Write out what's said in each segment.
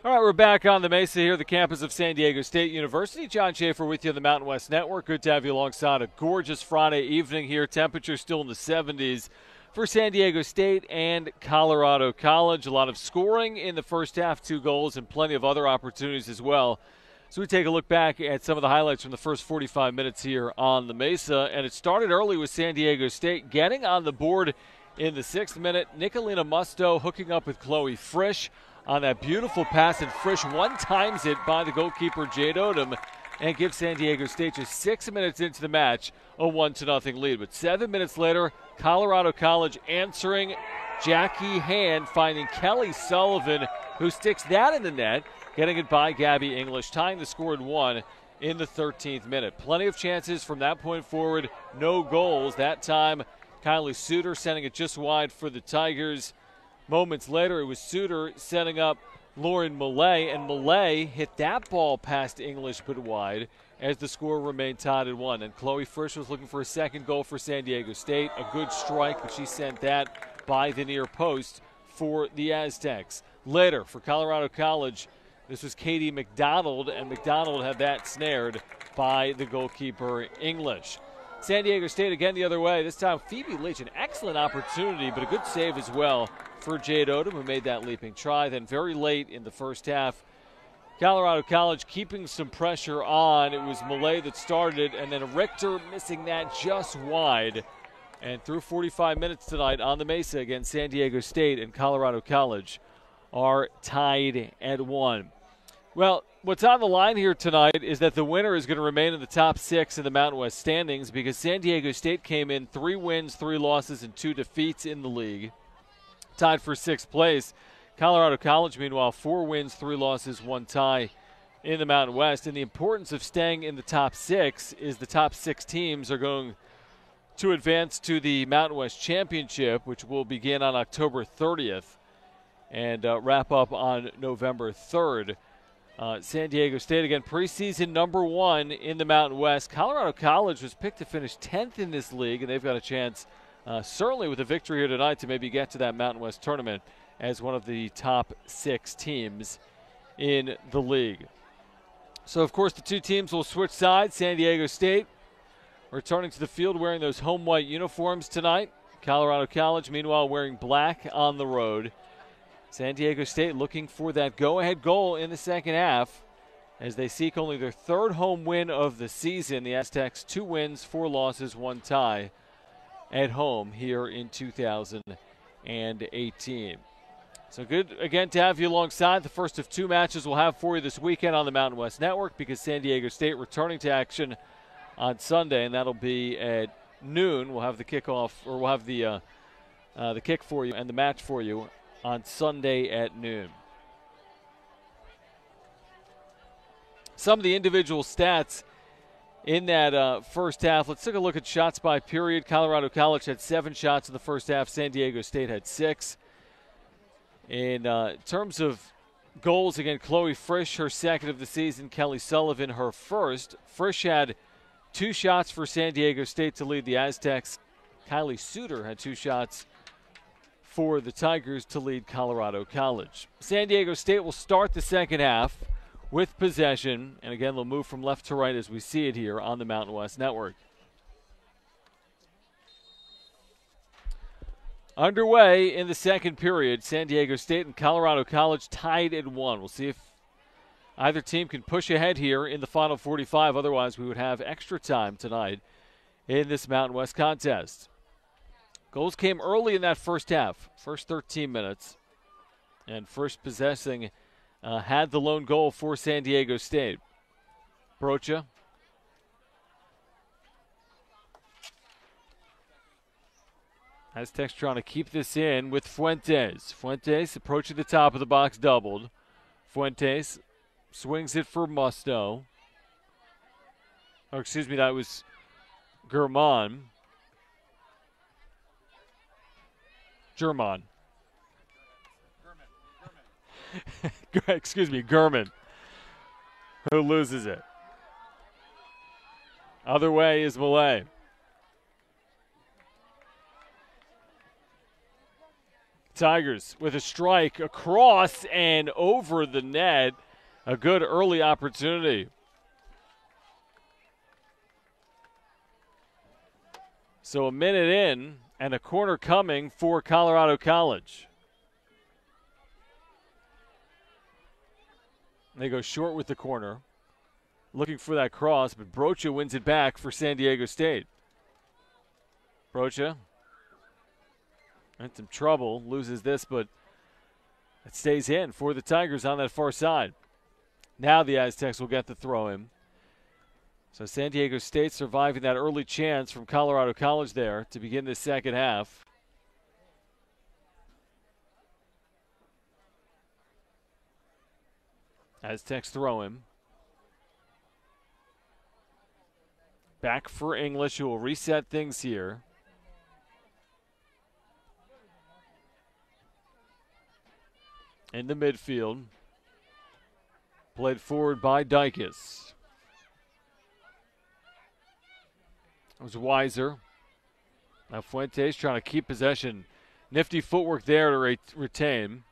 All right, we're back on the Mesa here, the campus of San Diego State University. John Schaefer with you on the Mountain West Network. Good to have you alongside a gorgeous Friday evening here. Temperature still in the 70s for San Diego State and Colorado College. A lot of scoring in the first half, 2 goals, and plenty of other opportunities as well. So we take a look back at some of the highlights from the first 45 minutes here on the Mesa. And it started early with San Diego State getting on the board in the 6th minute. Nicolina Musto hooking up with Chloe Frisch on that beautiful pass, and Frisch one-times it by the goalkeeper Jade Odom and gives San Diego State just 6 minutes into the match a 1-0 lead. But 7 minutes later, Colorado College answering. Jackie Hand finding Kelly Sullivan, who sticks that in the net, getting it by Gabby English, tying the score at 1 in the 13th minute. Plenty of chances from that point forward, no goals. That time, Kylie Suter sending it just wide for the Tigers. Moments later, it was Suter setting up Lauren Millay, and Millay hit that ball past English but wide as the score remained tied at 1. And Chloe Frisch was looking for a second goal for San Diego State. A good strike, but she sent that by the near post for the Aztecs. Later, for Colorado College, this was Katie McDonald, and McDonald had that snared by the goalkeeper English. San Diego State again the other way. This time, Phoebe Leach, an excellent opportunity, but a good save as well for Jade Odom, who made that leaping try. Then very late in the first half, Colorado College keeping some pressure on. It was Millay that started, and then Richter missing that just wide. And through 45 minutes tonight on the Mesa against San Diego State and Colorado College are tied at 1. Well, what's on the line here tonight is that the winner is going to remain in the top 6 in the Mountain West standings, because San Diego State came in 3 wins, 3 losses, and 2 defeats in the league, tied for 6th place. Colorado College, meanwhile, 4 wins, 3 losses, 1 tie in the Mountain West. And the importance of staying in the top 6 is the top 6 teams are going to advance to the Mountain West Championship, which will begin on October 30th and wrap up on November 3rd. San Diego State, again, preseason number 1 in the Mountain West. Colorado College was picked to finish 10th in this league, and they've got a chance, certainly with a victory here tonight, to maybe get to that Mountain West tournament as one of the top 6 teams in the league. So, of course, the 2 teams will switch sides. San Diego State returning to the field wearing those home white uniforms tonight. Colorado College, meanwhile, wearing black on the road. San Diego State looking for that go-ahead goal in the second half as they seek only their 3rd home win of the season. The Aztecs 2 wins, 4 losses, 1 tie at home here in 2018. So good, again, to have you alongside. The first of 2 matches we'll have for you this weekend on the Mountain West Network, because San Diego State returning to action on Sunday, and that'll be at noon. We'll have the kickoff, or we'll have the kick for you and the match for you on Sunday at noon. Some of the individual stats in that first half. Let's take a look at shots by period. Colorado College had 7 shots in the first half. San Diego State had 6. In terms of goals, again, Chloe Frisch, her 2nd of the season. Kelly Sullivan, her 1st. Frisch had 2 shots for San Diego State to lead the Aztecs. Kylie Suter had 2 shots for the Tigers to lead Colorado College. San Diego State will start the second half with possession, and again, they'll move from left to right as we see it here on the Mountain West Network. Underway in the second period, San Diego State and Colorado College tied at 1. We'll see if either team can push ahead here in the final 45. Otherwise, we would have extra time tonight in this Mountain West contest. Goals came early in that first half, first 13 minutes. And first possessing had the lone goal for San Diego State. Brocha. Aztecs trying to keep this in with Fuentes. Fuentes approaching the top of the box, doubled. Fuentes swings it for Musto. Oh, excuse me, that was German. Excuse me, Gurman, who loses it. Other way is Millay. Tigers with a strike across and over the net. A good early opportunity. So a minute in and a corner coming for Colorado College. They go short with the corner. Looking for that cross, but Brocha wins it back for San Diego State. Brocha in some trouble, loses this, but it stays in for the Tigers on that far side. Now the Aztecs will get the throw in. So San Diego State surviving that early chance from Colorado College there to begin the second half. Aztecs throw him. Back for English, who will reset things here. In the midfield. Played forward by Dykes. It was Weiser. Now Fuentes trying to keep possession. Nifty footwork there to retain.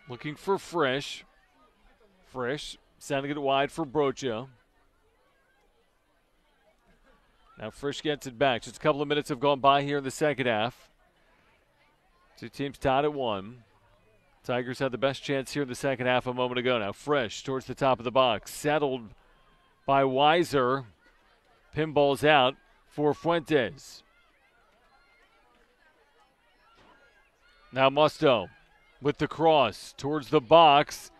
Looking for Frisch. Frisch sending it wide for Brocha. Now Frisch gets it back. Just a couple of minutes have gone by here in the second half. Two teams tied at 1. Tigers had the best chance here in the second half a moment ago. Now Frisch towards the top of the box. Settled by Weiser. Pinballs out for Fuentes. Now Musto with the cross towards the box.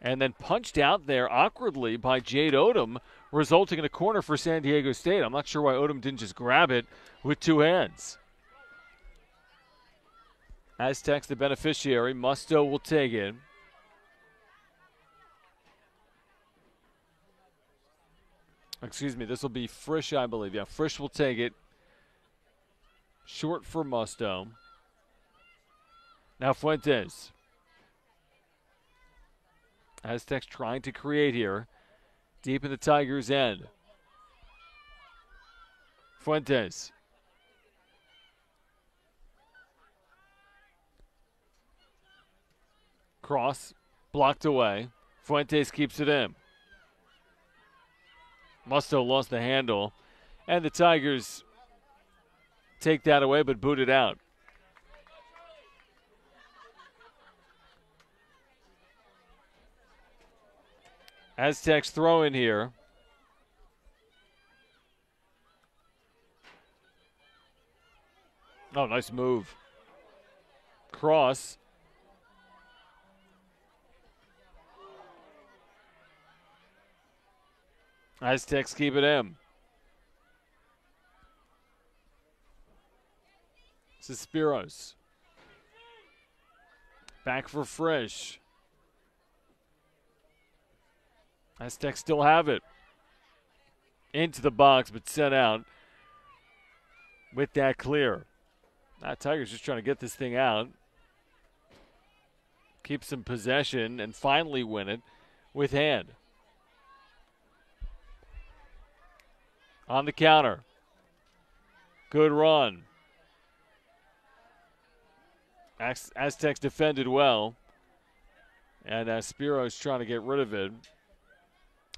And then punched out there awkwardly by Jade Odom, resulting in a corner for San Diego State. I'm not sure why Odom didn't just grab it with two hands. Aztecs the beneficiary. Musto will take it. Excuse me, this will be Frisch, I believe. Yeah, Frisch will take it. Short for Musto. Now Fuentes. Aztecs trying to create here. Deep in the Tigers' end. Fuentes. Cross blocked away. Fuentes keeps it in. Musto lost the handle. And the Tigers take that away but boot it out. Aztecs throw in here. Oh, nice move. Cross. Aztecs keep it in. This is Spiros. Back for Frisch. Aztecs still have it. Into the box, but sent out with that clear. Now Tigers just trying to get this thing out. Keep some possession and finally win it with hand. On the counter. Good run. Aztecs defended well. And Spiro's trying to get rid of it.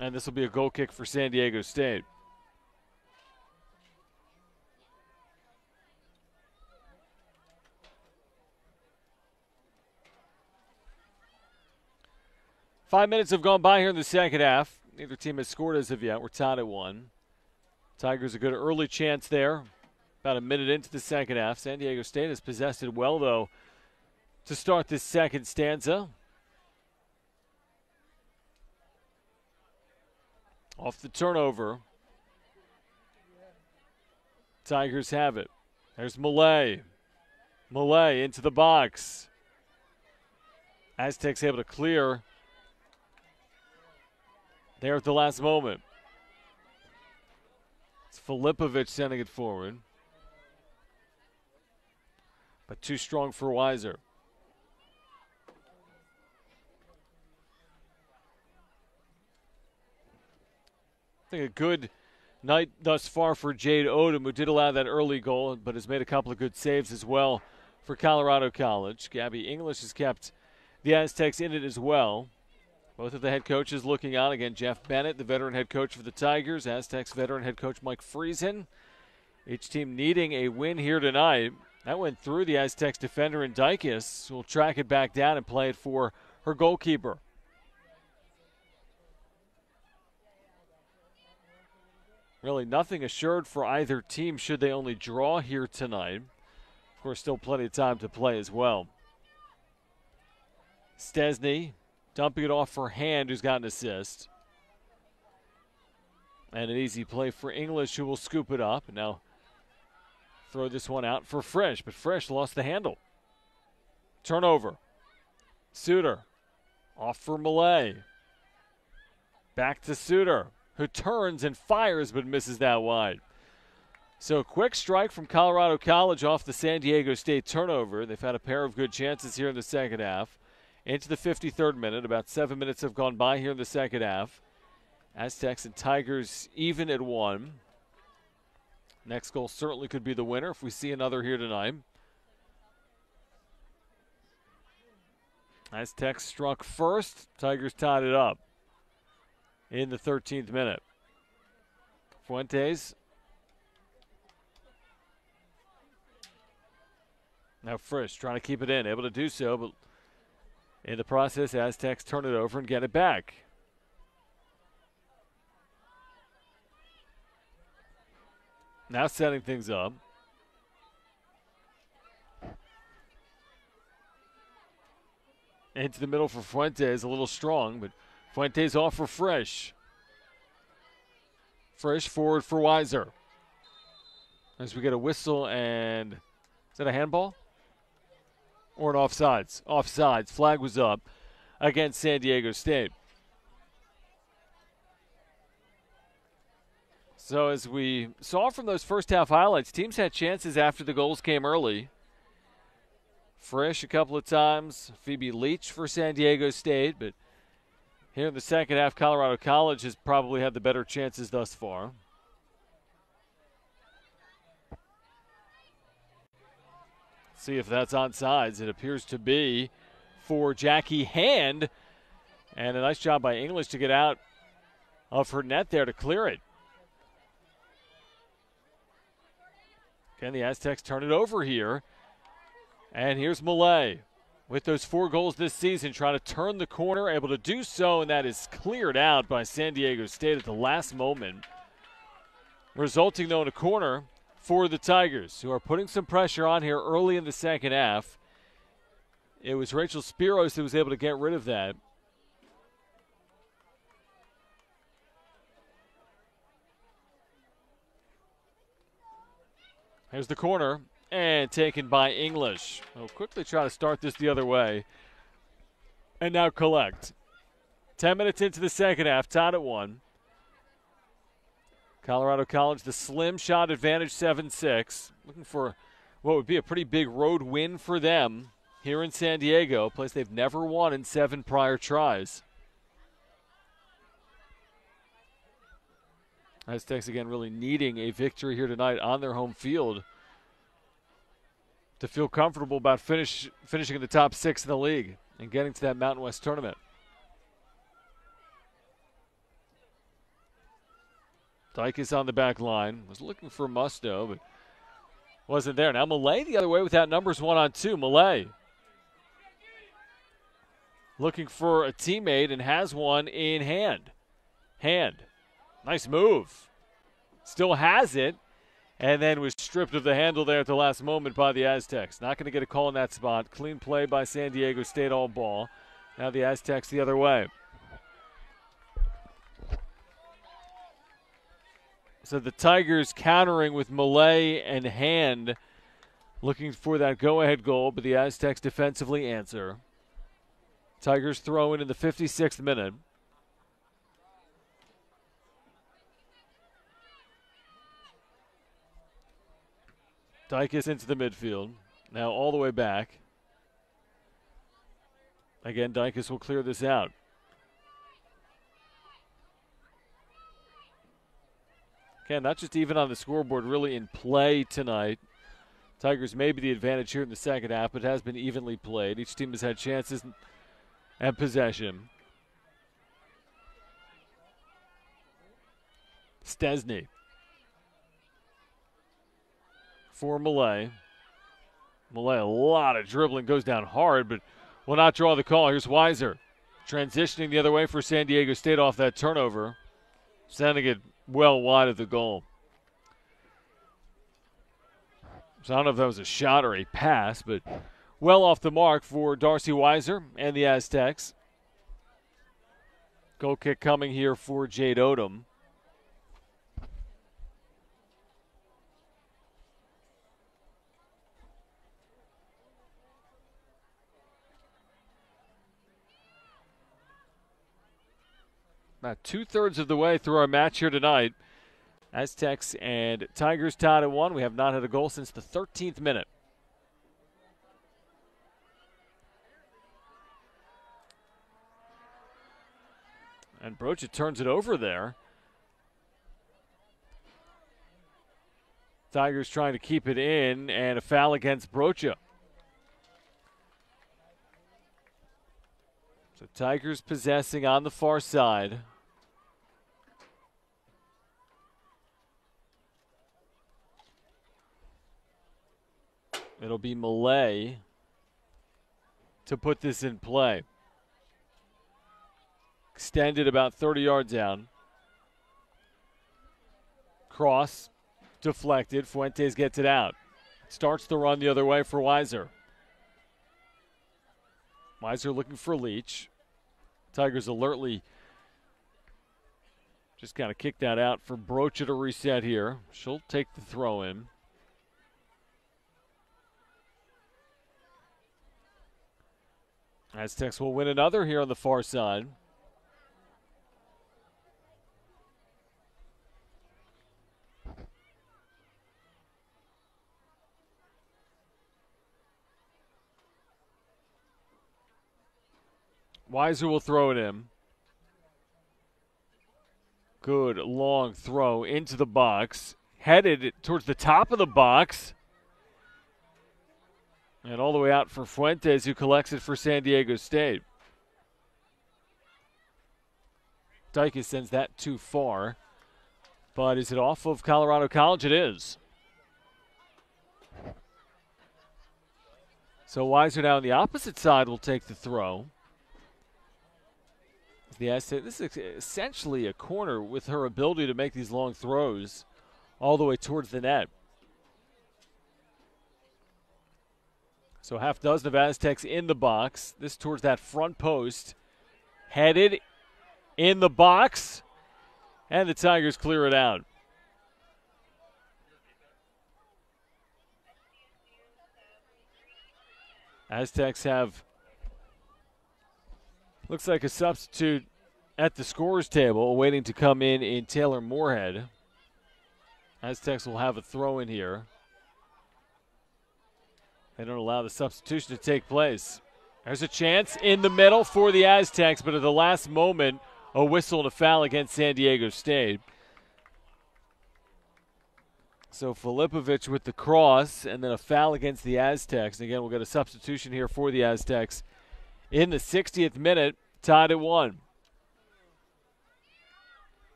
And this will be a goal kick for San Diego State. Five minutes have gone by here in the second half. Neither team has scored as of yet. We're tied at 1. Tigers a good early chance there. About a minute into the second half. San Diego State has possessed it well, though, to start this second stanza. Off the turnover. Tigers have it. There's Malay. Malay into the box. Aztecs able to clear there at the last moment. It's Filipovic sending it forward. But too strong for Weiser. I think a good night thus far for Jade Odom, who did allow that early goal, but has made a couple of good saves as well for Colorado College. Gabby English has kept the Aztecs in it as well. Both of the head coaches looking on. Again, Jeff Bennett, the veteran head coach for the Tigers. Aztecs veteran head coach Mike Friesen. Each team needing a win here tonight. That went through the Aztecs defender in Dykes, who will track it back down and play it for her goalkeeper. Really nothing assured for either team should they only draw here tonight. Of course, still plenty of time to play as well. Stesny dumping it off for Hand, who's got an assist. And an easy play for English, who will scoop it up. And now throw this one out for Frisch, but Frisch lost the handle. Turnover. Suter off for Millay. Back to Suter, who turns and fires but misses that wide. So a quick strike from Colorado College off the San Diego State turnover. They've had a pair of good chances here in the second half. Into the 53rd minute. About 7 minutes have gone by here in the second half. Aztecs and Tigers even at 1. Next goal certainly could be the winner if we see another here tonight. Aztecs struck first. Tigers tied it up in the 13th minute. Fuentes. Now Frisch trying to keep it in, able to do so, but in the process, Aztecs turn it over and get it back. Now setting things up. Into the middle for Fuentes, a little strong, but Fuentes off for Frisch. Frisch forward for Weiser. As we get a whistle, and is that a handball? Or an offsides? Offsides. Flag was up against San Diego State. So as we saw from those first half highlights, teams had chances after the goals came early. Frisch a couple of times, Phoebe Leach for San Diego State, but here in the second half, Colorado College has probably had the better chances thus far. See if that's onside. It appears to be for Jackie Hand. And a nice job by English to get out of her net there to clear it. Can the Aztecs turn it over here? And here's Millay with those 4 goals this season, trying to turn the corner, able to do so, and that is cleared out by San Diego State at the last moment. Resulting, though, in a corner for the Tigers, who are putting some pressure on here early in the second half. It was Rachel Spiros who was able to get rid of that. Here's the corner, and taken by English. They'll quickly try to start this the other way, and now collect. 10 minutes into the second half, tied at 1. Colorado College, the slim shot advantage, 7-6. Looking for what would be a pretty big road win for them here in San Diego, a place they've never won in 7 prior tries. Aztecs, again, really needing a victory here tonight on their home field to feel comfortable about finishing in the top 6 in the league and getting to that Mountain West tournament. Dykes on the back line. Was looking for Musto, but wasn't there. Now Millay the other way with that numbers 1-on-2. Millay looking for a teammate and has one in Hand. Hand. Nice move. Still has it, and then was stripped of the handle there at the last moment by the Aztecs. Not going to get a call in that spot. Clean play by San Diego State, all ball. Now the Aztecs the other way. So the Tigers countering with Millay and Hand, looking for that go-ahead goal, but the Aztecs defensively answer. Tigers throw in the 56th minute. Dykes into the midfield. Now all the way back. Again, Dykes will clear this out. Again, not just even on the scoreboard, really in play tonight Tigers may be the advantage here in the second half, but it has been evenly played. Each team has had chances and possession. Stesny for Malay. Malay, a lot of dribbling, goes down hard, but will not draw the call. Here's Weiser transitioning the other way for San Diego State off that turnover, sending it well wide of the goal. So I don't know if that was a shot or a pass, but well off the mark for Darcy Weiser and the Aztecs. Goal kick coming here for Jade Odom. About 2/3 of the way through our match here tonight. Aztecs and Tigers tied at 1. We have not had a goal since the 13th minute. And Brocha turns it over there. Tigers trying to keep it in, and a foul against Brocha. So Tigers possessing on the far side. It'll be Malay to put this in play. Extended about 30 yards down. Cross deflected. Fuentes gets it out. Starts the run the other way for Weiser. Weiser looking for Leach. Tigers alertly just kind of kick that out for Brocha to reset here. She'll take the throw in. Aztecs will win another here on the far side. Weiser will throw it in. Good long throw into the box. Headed towards the top of the box. And all the way out for Fuentes, who collects it for San Diego State. Dykes sends that too far. But is it off of Colorado College? It is. So Weiser now on the opposite side will take the throw. This is essentially a corner with her ability to make these long throws all the way towards the net. So half dozen of Aztecs in the box. This towards that front post. Headed in the box. And the Tigers clear it out. Aztecs have, looks like a substitute at the scorer's table, waiting to come in Taylor Moorhead. Aztecs will have a throw in here. They don't allow the substitution to take place. There's a chance in the middle for the Aztecs, but at the last moment, a whistle and a foul against San Diego State. So Filipovic with the cross, and then a foul against the Aztecs. And again, we'll get a substitution here for the Aztecs in the 60th minute, tied at 1.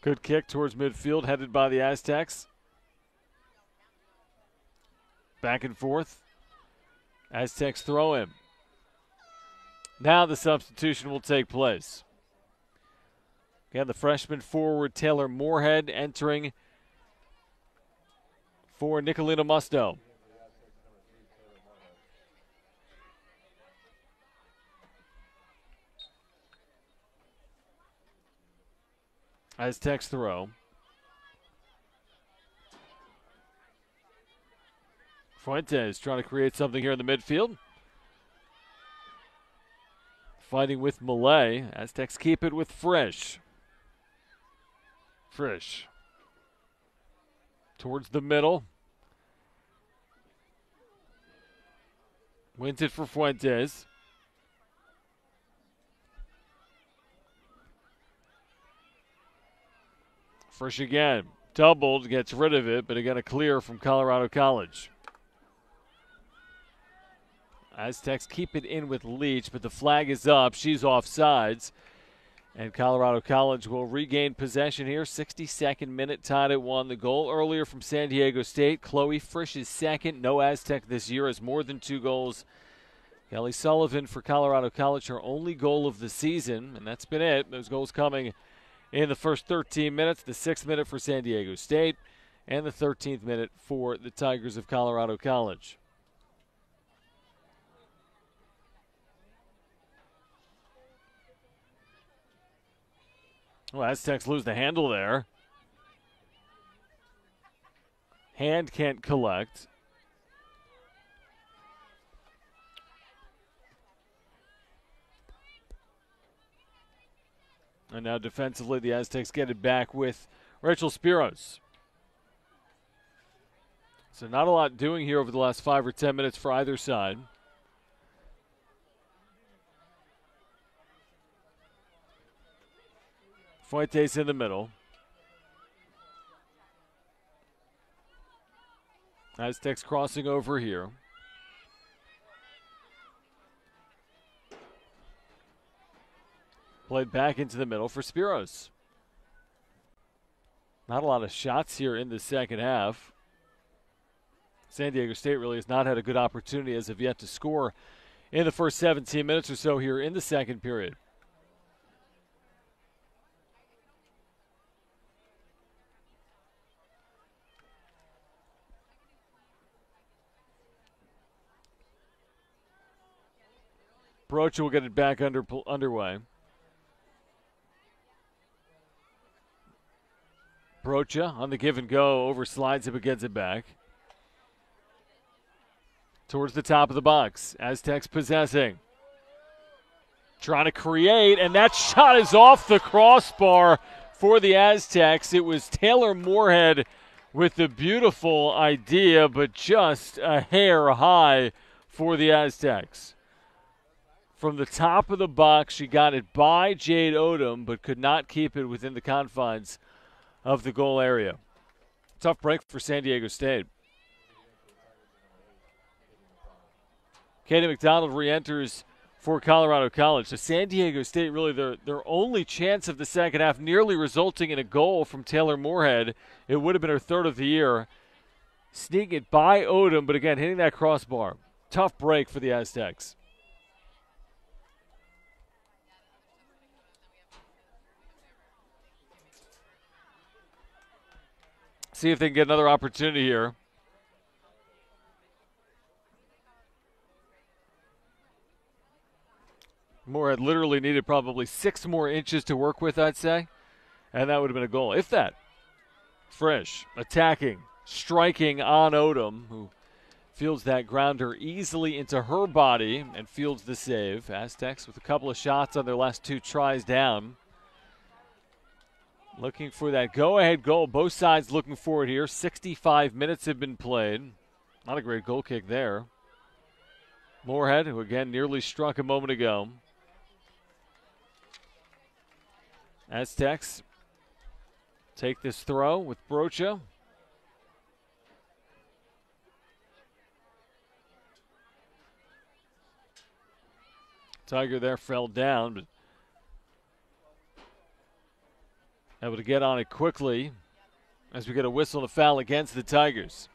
Good kick towards midfield, headed by the Aztecs. Back and forth. Aztecs throw in. Now the substitution will take place. Again, the freshman forward Taylor Moorhead entering for Nicolina Musto. Aztecs throw. Fuentes trying to create something here in the midfield. Fighting with Malay. Aztecs keep it with Frisch. Frisch. Towards the middle. Wins it for Fuentes. Frisch again. doubled, gets rid of it, but again a clear from Colorado College. Aztecs keep it in with Leach, but the flag is up. She's offsides. And Colorado College will regain possession here. 62nd minute, tied at 1. The goal earlier from San Diego State. Chloe Frisch is second. No Aztec this year has more than 2 goals. Kelly Sullivan for Colorado College, her only goal of the season, and that's been it. Those goals coming in the first 13 minutes, the 6th minute for San Diego State, and the 13th minute for the Tigers of Colorado College. Well, Aztecs lose the handle there. Hand can't collect. And now defensively, the Aztecs get it back with Rachel Spiros. So not a lot doing here over the last 5 or 10 minutes for either side. Fuentes in the middle. Aztecs crossing over here. Played back into the middle for Spiros. Not a lot of shots here in the second half. San Diego State really has not had a good opportunity as of yet to score in the first 17 minutes or so here in the second period. Brocha will get it back underway. Brocha on the give and go, overslides it but gets it back. Towards the top of the box. Aztecs possessing. Trying to create, and that shot is off the crossbar for the Aztecs. It was Taylor Moorhead with the beautiful idea, but just a hair high for the Aztecs. From the top of the box, she got it by Jade Odom, but could not keep it within the confines of the goal area. Tough break for San Diego State. Katie McDonald re-enters for Colorado College. So San Diego State really their only chance of the second half, nearly resulting in a goal from Taylor Moorhead. It would have been her 3rd of the year. Sneaking it by Odom, but again, hitting that crossbar. Tough break for the Aztecs. See if they can get another opportunity here. Moorhead literally needed probably 6 more inches to work with, I'd say. And that would have been a goal, if that. Frisch attacking, striking on Odom, who fields that grounder easily into her body and fields the save. Aztecs with a couple of shots on their last 2 tries down. Looking for that go-ahead goal. Both sides looking for it here. 65 minutes have been played. Not a great goal kick there. Moorhead, who again nearly struck a moment ago. Aztecs take this throw with Brocha. Tiger there fell down, but able to get on it quickly as we get a whistle and a foul against the Tigers.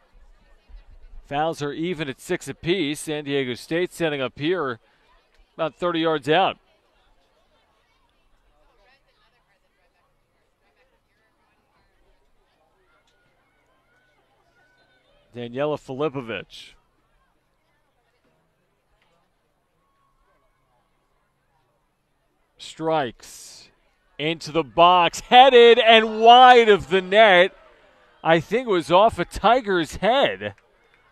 Fouls are even at 6 apiece. San Diego State setting up here about 30 yards out. Daniela Filipovic. Strikes into the box, headed and wide of the net. I think it was off a Tiger's head.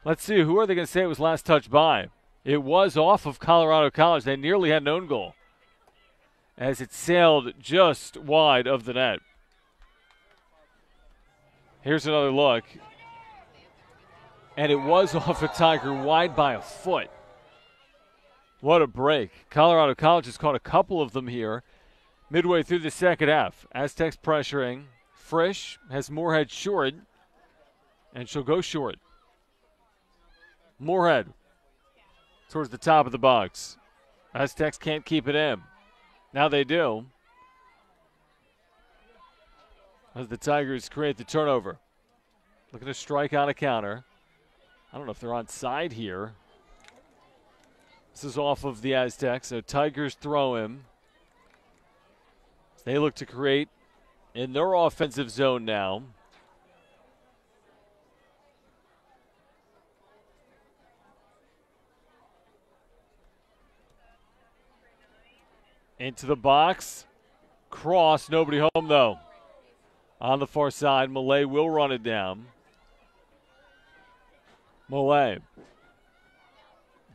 Let's see, who are they going to say it was last touched by? It was off of Colorado College. They nearly had an own goal as it sailed just wide of the net. Here's another look. And it was off a Tiger wide by a foot. What a break. Colorado College has caught a couple of them here midway through the second half. Aztecs pressuring, Frisch has Moorhead short, and she'll go short. Moorhead towards the top of the box. Aztecs can't keep it in. Now they do, as the Tigers create the turnover. Looking to strike on a counter. I don't know if they're on side here. This is off of the Aztecs, so Tigers throw him. They look to create in their offensive zone now. Into the box. Cross, nobody home though. On the far side, Millay will run it down. Millay.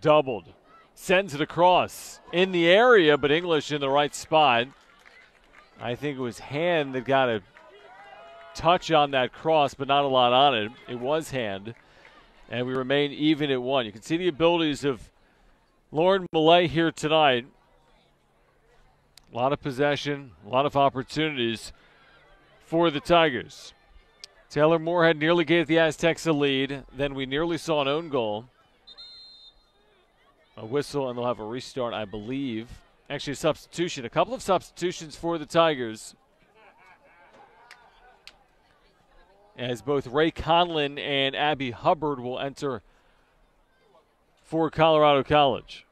Doubled. Sends it across. In the area, but English in the right spot. I think it was Hand that got a touch on that cross, but not a lot on it. It was Hand. And we remain even at 1. You can see the abilities of Lauren Millay here tonight. A lot of possession, a lot of opportunities for the Tigers. Taylor Moorhead nearly gave the Aztecs a lead. Then we nearly saw an own goal. A whistle, and they'll have a restart, I believe. Actually, a substitution. A couple of substitutions for the Tigers, as both Ray Conlin and Abby Hubbard will enter for Colorado College.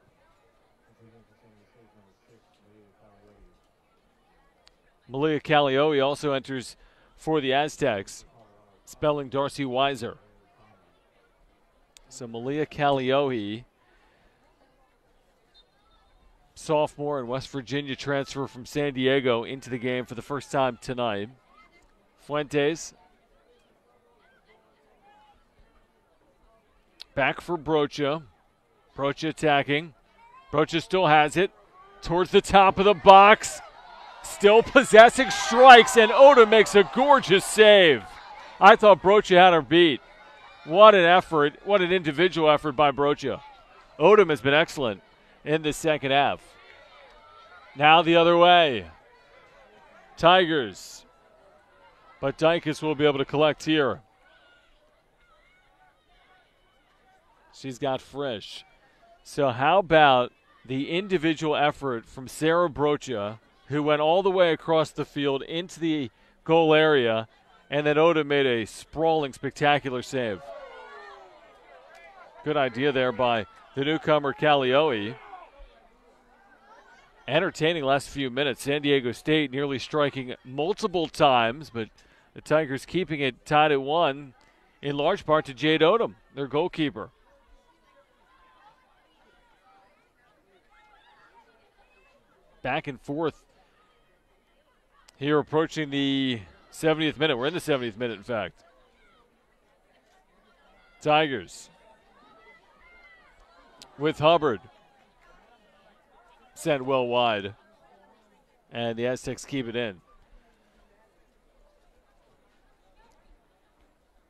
Malia Kalioi also enters for the Aztecs, spelling Darcy Weiser. So Malia Kalioi, sophomore and West Virginia transfer from San Diego, into the game for the first time tonight. Fuentes back for Brocha. Brocha attacking. Brocha still has it towards the top of the box. Still possessing, strikes, and Oda makes a gorgeous save. I thought Brocha had her beat. What an effort. What an individual effort by Brocha. Odom has been excellent in the second half. Now the other way. Tigers. But Dykus will be able to collect here. She's got Frisch. So how about the individual effort from Sarah Brocha, who went all the way across the field into the goal area, and then Oda made a sprawling, spectacular save. Good idea there by the newcomer Kalioi. Entertaining last few minutes. San Diego State nearly striking multiple times, but the Tigers keeping it tied at 1, in large part to Jade Odom, their goalkeeper. Back and forth here, approaching the 70th minute. We're in the 70th minute, in fact. Tigers with Hubbard. Sent well wide. And the Aztecs keep it in.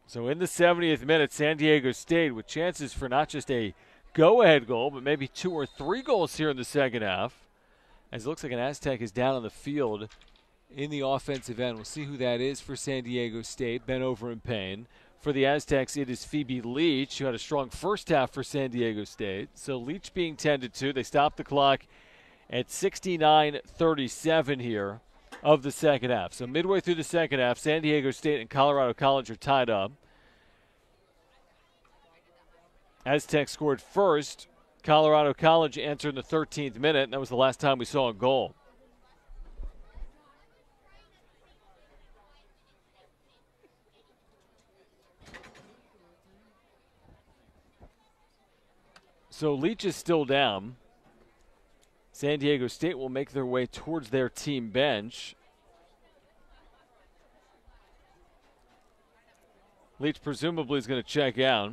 So in the 70th minute, San Diego State with chances for not just a go-ahead goal, but maybe 2 or 3 goals here in the second half. As it looks like an Aztec is down on the field in the offensive end. We'll see who that is for San Diego State. Bent over in pain. For the Aztecs, it is Phoebe Leach, who had a strong first half for San Diego State. So Leach being tended to. They stopped the clock at 69:37 here of the second half. So midway through the second half, San Diego State and Colorado College are tied up. Aztecs scored first. Colorado College entered in the 13th minute, and that was the last time we saw a goal. So Leach is still down. San Diego State will make their way towards their team bench. Leach presumably is going to check out.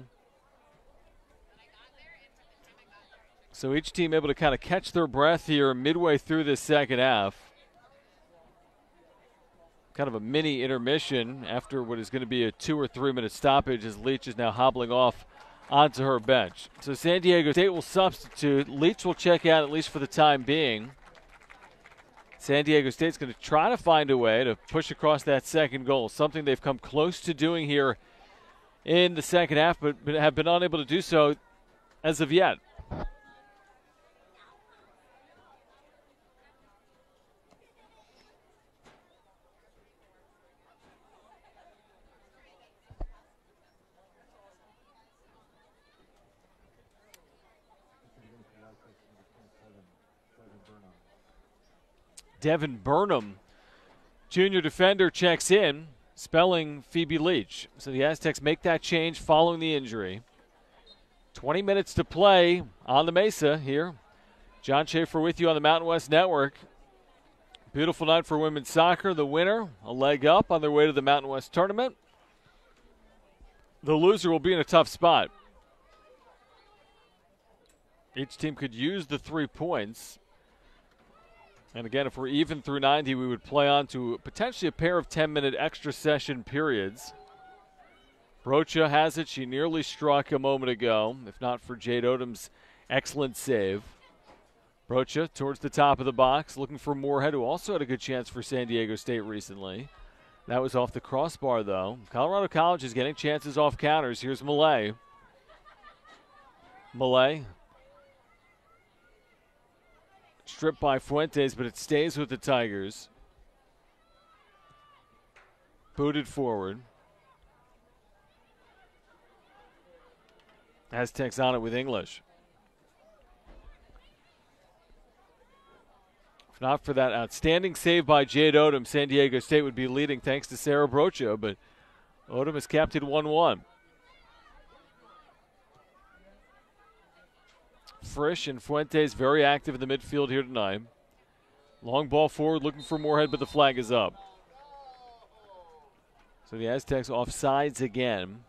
So each team able to kind of catch their breath here midway through this second half. Kind of a mini intermission after what is going to be a 2 or 3 minute stoppage, as Leach is now hobbling off onto her bench. So San Diego State will substitute. Leach will check out, at least for the time being. San Diego State's going to try to find a way to push across that second goal, something they've come close to doing here in the second half, but have been unable to do so as of yet. Devin Burnham, junior defender, checks in, spelling Phoebe Leach. So the Aztecs make that change following the injury. 20 minutes to play on the Mesa here. John Schaefer with you on the Mountain West Network. Beautiful night for women's soccer. The winner, a leg up on their way to the Mountain West tournament. The loser will be in a tough spot. Each team could use the 3 points. And again, if we're even through 90, we would play on to potentially a pair of 10-minute extra session periods. Brocha has it. She nearly struck a moment ago, if not for Jade Odom's excellent save. Brocha towards the top of the box, looking for Moorhead, who also had a good chance for San Diego State recently. That was off the crossbar, though. Colorado College is getting chances off counters. Here's Millay. Millay. Stripped by Fuentes, but it stays with the Tigers. Booted forward. Aztecs on it with English. If not for that outstanding save by Jade Odom, San Diego State would be leading thanks to Sarah Brocha, but Odom has kept it 1-1. Frisch and Fuentes very active in the midfield here tonight. Long ball forward, looking for Moorhead, but the flag is up. So the Aztecs offsides again.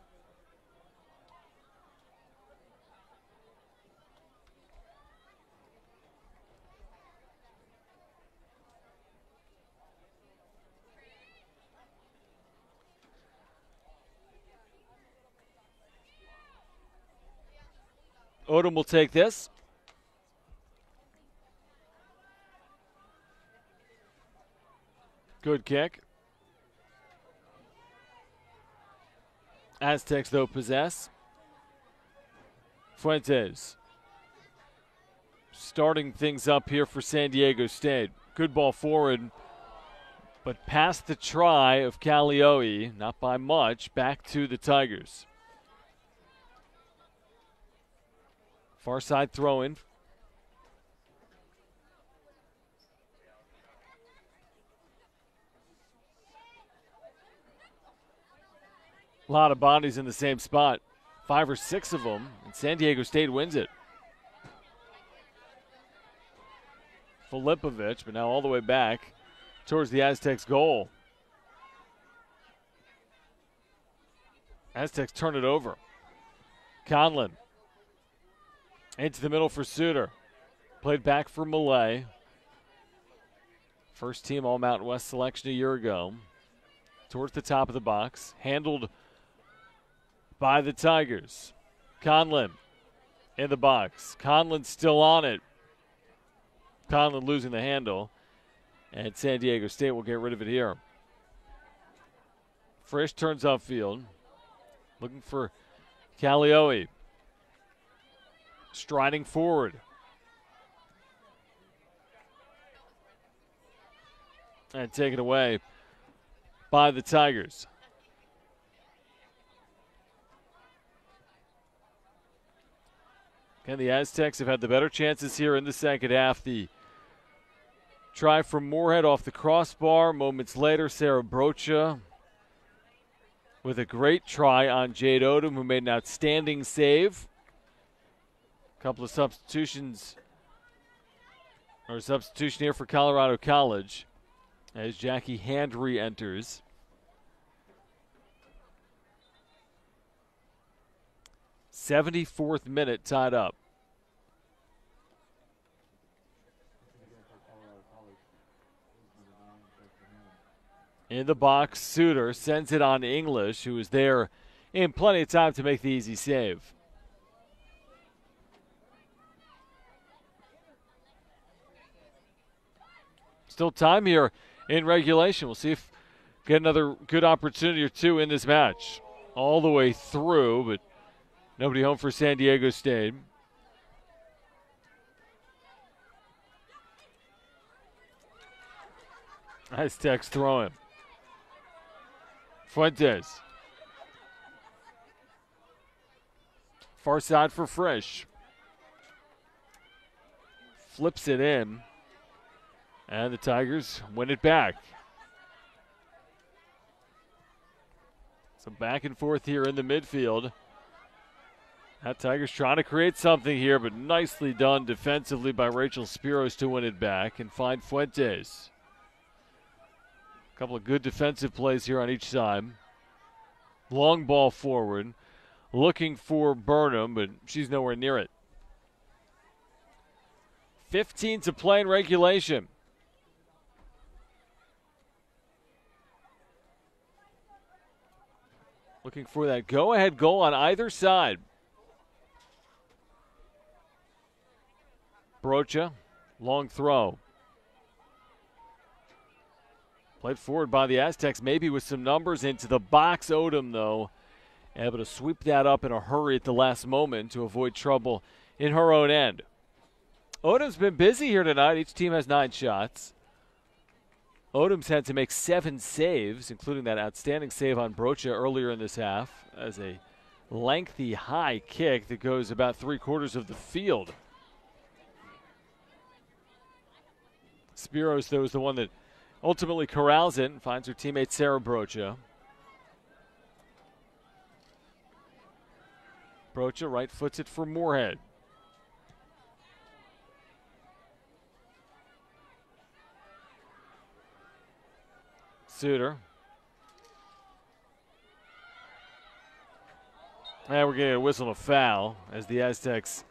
Odom will take this. Good kick. Aztecs, though, possess. Fuentes starting things up here for San Diego State. Good ball forward, but past the try of Kalioi, not by much, back to the Tigers. Far side throw-in. A lot of bodies in the same spot. 5 or 6 of them, and San Diego State wins it. Filipovic, but now all the way back towards the Aztecs' goal. Aztecs turn it over. Conlon. Into the middle for Suter. Played back for Millay. First team All Mountain West selection a year ago. Towards the top of the box. Handled by the Tigers. Conlon in the box. Conlon still on it. Conlon losing the handle. And San Diego State will get rid of it here. Frisch turns upfield. Looking for Kalioi. Striding forward. And taken away by the Tigers. Again, the Aztecs have had the better chances here in the second half. The try from Moorhead off the crossbar. Moments later, Sarah Brocha with a great try on Jade Odom, who made an outstanding save. Couple of substitutions, or a substitution here for Colorado College as Jackie Hand re-enters. '74th minute, tied up. In the box, Suter sends it on English, who is there in plenty of time to make the easy save. Still time here in regulation. We'll see if get another good opportunity or two in this match. All the way through, but nobody home for San Diego State. Aztecs throwing. Fuentes. Far side for Frisch. Flips it in. And the Tigers win it back. So back and forth here in the midfield. That Tigers trying to create something here, but nicely done defensively by Rachel Spiros to win it back and find Fuentes. A couple of good defensive plays here on each side. Long ball forward. Looking for Burnham, but she's nowhere near it. 15 to play in regulation. Looking for that go-ahead goal on either side. Brocha, long throw. Played forward by the Aztecs, maybe with some numbers into the box. Odom, though, able to sweep that up in a hurry at the last moment to avoid trouble in her own end. Odom's been busy here tonight. Each team has 9 shots. Odom's had to make 7 saves, including that outstanding save on Brocha earlier in this half, as a lengthy high kick that goes about 3/4 of the field. Spiros, though, is the one that ultimately corrals it and finds her teammate Sarah Brocha. Brocha right foots it for Moorhead. Suter. And we're getting a whistle and a foul as the Aztecs.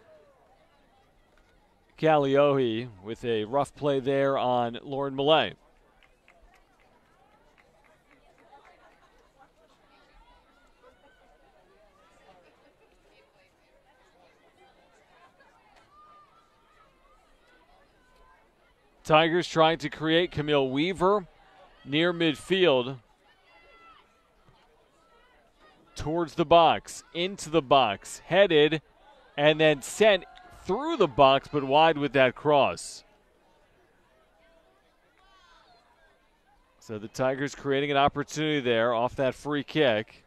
Kaliohi with a rough play there on Lauren Millay. Tigers trying to create. Camille Weaver near midfield. Towards the box, into the box, headed, and then sent through the box, but wide with that cross. So the Tigers creating an opportunity there off that free kick.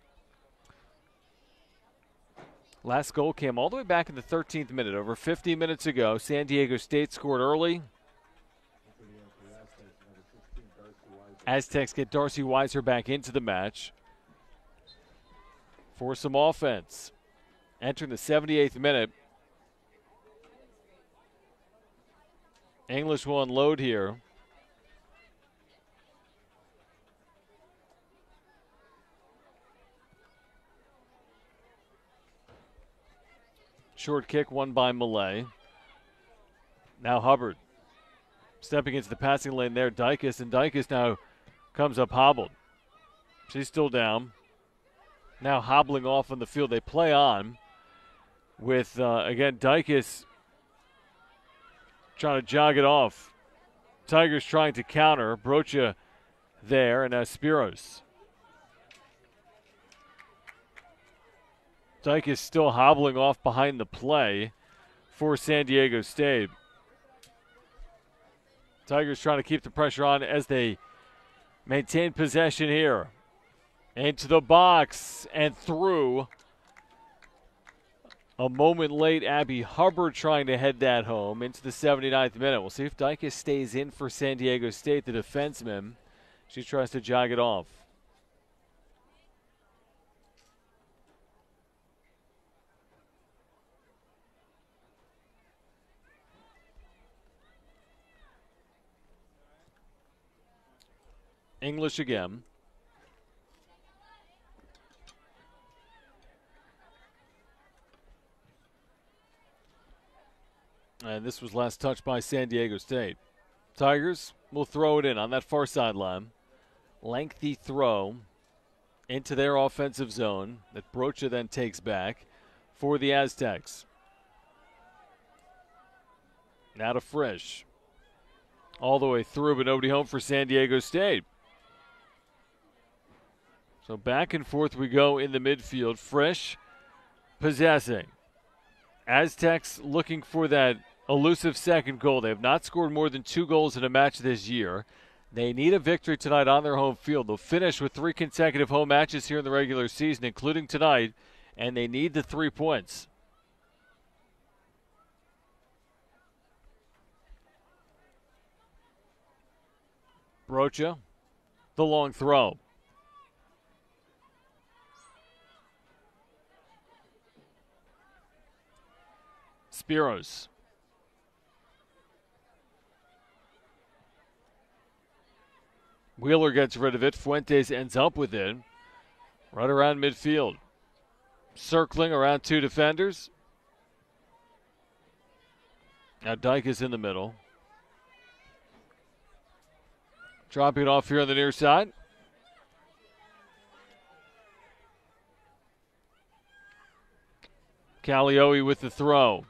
Last goal came all the way back in the 13th minute, over 50 minutes ago. San Diego State scored early. Aztecs get Darcy Weiser back into the match for some offense. Entering the 78th minute. English will unload here. Short kick won by Millay. Now Hubbard stepping into the passing lane there. Dykes, and Dykes now comes up hobbled. She's still down. Now hobbling off on the field. They play on with, again, Dykes trying to jog it off. Tigers trying to counter. Brocha there, and now Spiros. Dykes still hobbling off behind the play for San Diego State. Tigers trying to keep the pressure on as they maintain possession here. Into the box and through. A moment late, Abby Hubbard trying to head that home into the 79th minute. We'll see if Dykes stays in for San Diego State, the defenseman. She tries to jog it off. English again. And this was last touched by San Diego State. Tigers will throw it in on that far sideline. Lengthy throw into their offensive zone that Brocha then takes back for the Aztecs. Now to Frisch. all the way through, but nobody home for San Diego State. So back and forth we go in the midfield. Frisch possessing. Aztecs looking for that elusive second goal. They have not scored more than 2 goals in a match this year. They need a victory tonight on their home field. They'll finish with 3 consecutive home matches here in the regular season, including tonight, and they need the 3 points. Brocha, the long throw. Spiros. Wheeler gets rid of it. Fuentes ends up with it. Right around midfield. Circling around 2 defenders. Now Dyke is in the middle. Dropping it off here on the near side. Callioe with the throw.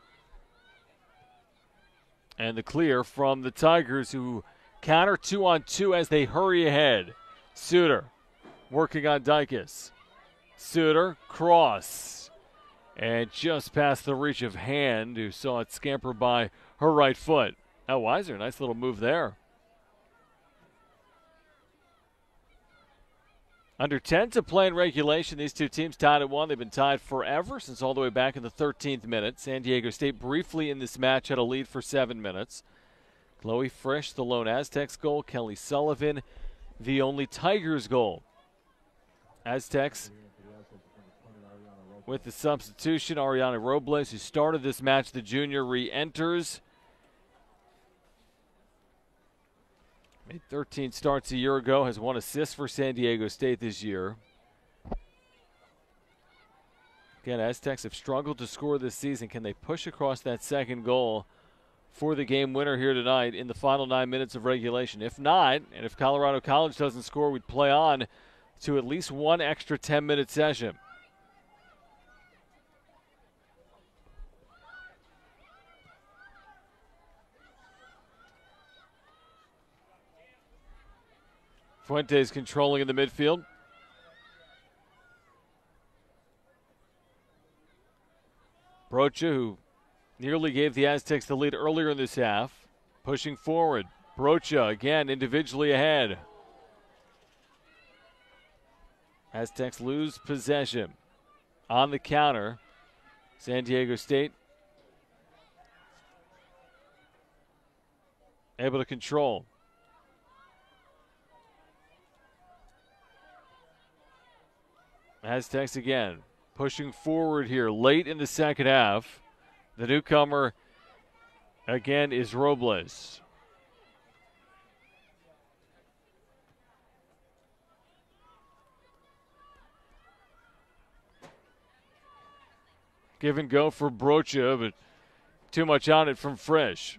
And the clear from the Tigers, who counter 2-on-2 as they hurry ahead. Suter working on Dykes. Suter, cross. And just past the reach of Hand, who saw it scamper by her right foot. Now Weiser, nice little move there. Under 10 to play in regulation. These two teams tied at 1. They've been tied forever, since all the way back in the 13th minute. San Diego State briefly in this match had a lead for 7 minutes. Chloe Frisch, the lone Aztecs goal. Kelly Sullivan, the only Tigers goal. Aztecs with the substitution. Ariana Robles, who started this match, the junior, re-enters. Made 13 starts a year ago, has 1 assist for San Diego State this year. Again, Aztecs have struggled to score this season. Can they push across that second goal for the game winner here tonight in the final 9 minutes of regulation? If not, and if Colorado College doesn't score, we'd play on to at least 1 extra 10-minute session. Fuentes controlling in the midfield. Brocha, who nearly gave the Aztecs the lead earlier in this half, pushing forward. Brocha again individually ahead. Aztecs lose possession. On the counter, San Diego State able to control. Aztecs again pushing forward here late in the second half. The newcomer again is Robles. Give and go for Brocha, but too much on it from Frisch.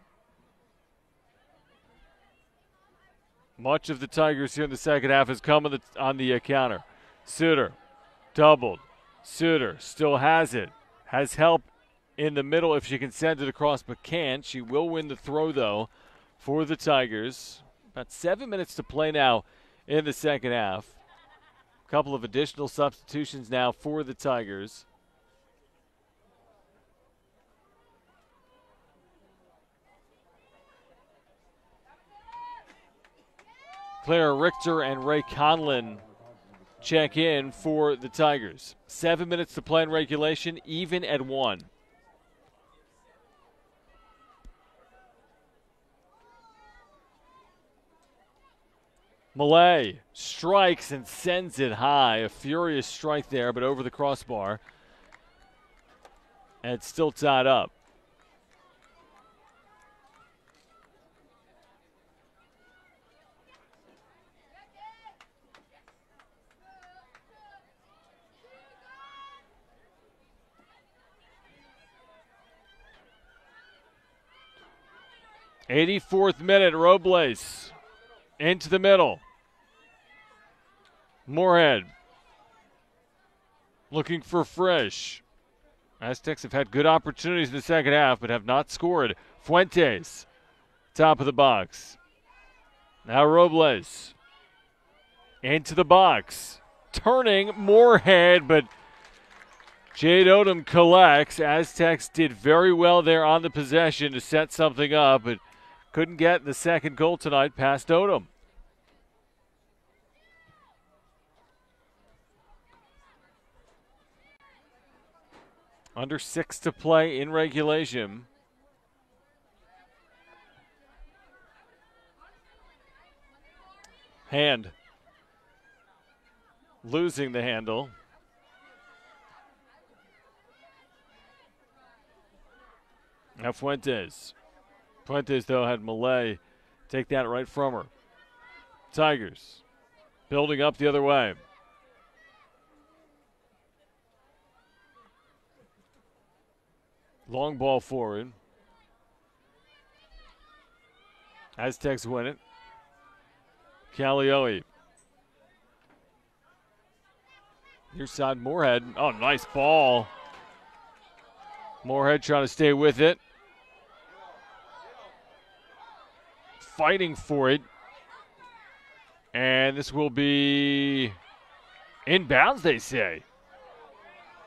Much of the Tigers here in the second half has come on the counter. Suter. Doubled. Suter still has it. Has help in the middle if she can send it across, but can't. She will win the throw, though, for the Tigers. About 7 minutes to play now in the second half. A couple of additional substitutions now for the Tigers. Claire Richter and Ray Conlon check in for the Tigers. 7 minutes to play in regulation, even at 1. Malay strikes and sends it high. A furious strike there, but over the crossbar. And it's still tied up. '84th minute, Robles into the middle. Moorhead looking for Frisch. Aztecs have had good opportunities in the second half, but have not scored. Fuentes, top of the box. Now Robles into the box. Turning Moorhead, but Jade Odom collects. Aztecs did very well there on the possession to set something up, but couldn't get the second goal tonight past Odom. Under 6 to play in regulation. Hand. Losing the handle. Now Fuentes. Fuentes, though, had Malay take that right from her. Tigers building up the other way. Long ball forward. Aztecs win it. Callioe. Near side Moorhead. Oh, nice ball. Moorhead trying to stay with it. Fighting for it. And this will be inbounds, they say.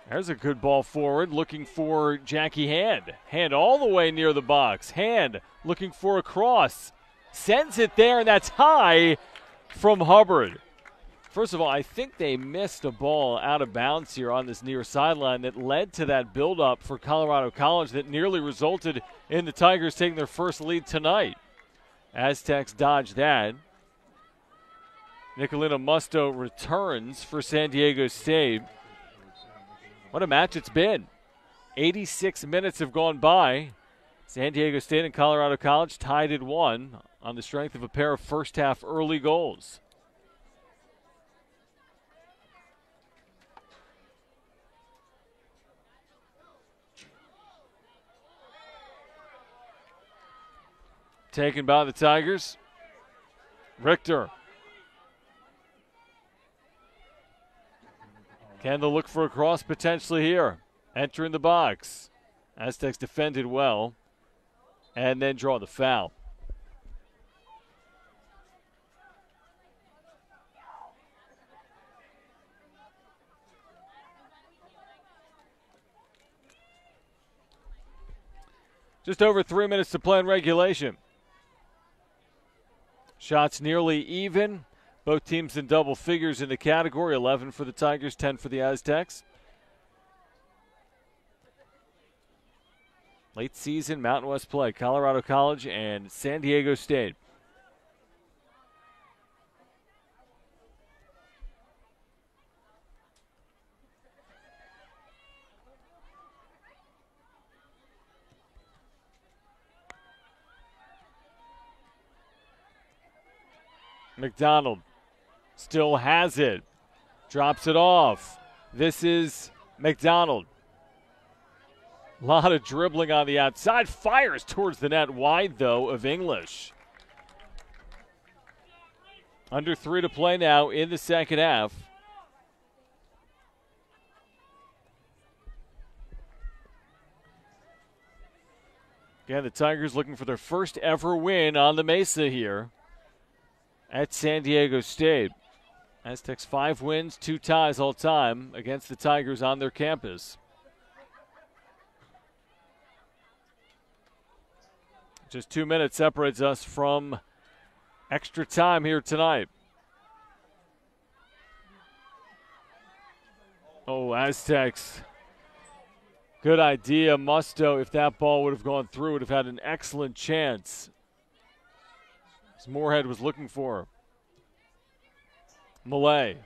There's a good ball forward, looking for Jackie Hand. Hand all the way near the box. Hand looking for a cross. Sends it there, and that's high from Hubbard. First of all, I think they missed a ball out of bounds here on this near sideline that led to that buildup for Colorado College that nearly resulted in the Tigers taking their first lead tonight. Aztecs dodge that. Nicolina Musto returns for San Diego State. What a match it's been. 86 minutes have gone by. San Diego State and Colorado College tied at 1 on the strength of a pair of first-half early goals. Taken by the Tigers. Richter. Can they look for a cross potentially here? Entering the box. Aztecs defended well and then draw the foul. Just over 3 minutes to play in regulation. Shots nearly even. Both teams in double figures in the category. 11 for the Tigers, 10 for the Aztecs. Late season Mountain West play. Colorado College and San Diego State. McDonald still has it. Drops it off. This is McDonald. A lot of dribbling on the outside. Fires towards the net wide, though, of English. Under 3 to play now in the second half. Again, the Tigers looking for their first ever win on the Mesa here at San Diego State. Aztecs 5 wins, 2 ties all time against the Tigers on their campus. Just 2 minutes separates us from extra time here tonight. Oh, Aztecs. Good idea. Musto, if that ball would have gone through, would have had an excellent chance. As Moorhead was looking for her. Malay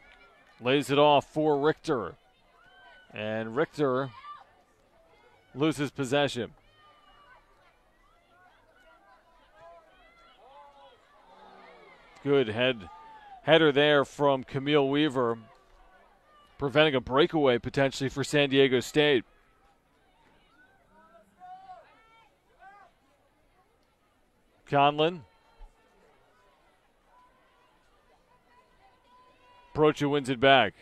lays it off for Richter. And Richter loses possession. Good header there from Camille Weaver, preventing a breakaway potentially for San Diego State. Conlon. Brocha wins it back.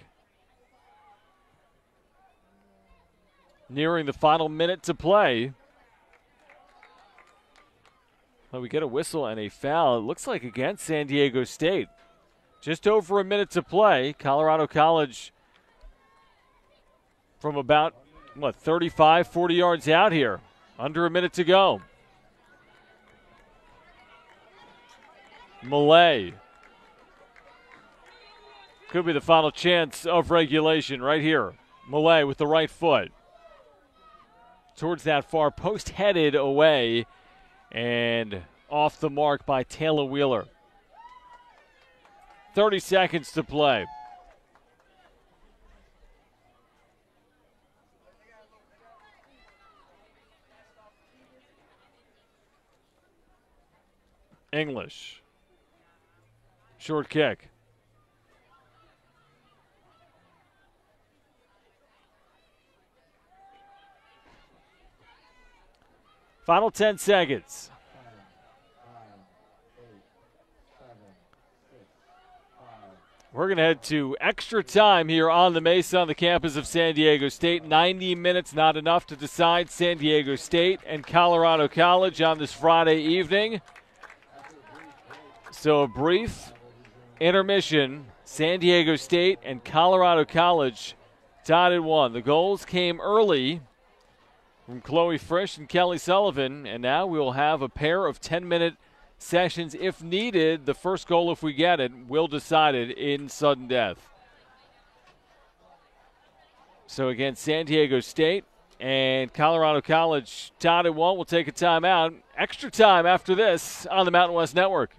Nearing the final minute to play. Well, we get a whistle and a foul. It looks like against San Diego State. Just over a minute to play. Colorado College from about, 35, 40 yards out here. Under a minute to go. Millay. Could be the final chance of regulation right here. Millay with the right foot. Towards that far post, headed away and off the mark by Taylor Wheeler. 30 seconds to play. English. Short kick. Final 10 seconds. We're going to head to extra time here on the Mesa on the campus of San Diego State. 90 minutes, not enough to decide San Diego State and Colorado College on this Friday evening. So a brief intermission. San Diego State and Colorado College tied at 1. The goals came early from Chloe Frisch and Kelly Sullivan, and now we'll have a pair of 10-minute sessions if needed. The first goal, if we get it, will decide it in sudden death. So again, San Diego State and Colorado College tied at 1. We'll take a timeout. Extra time after this on the Mountain West Network.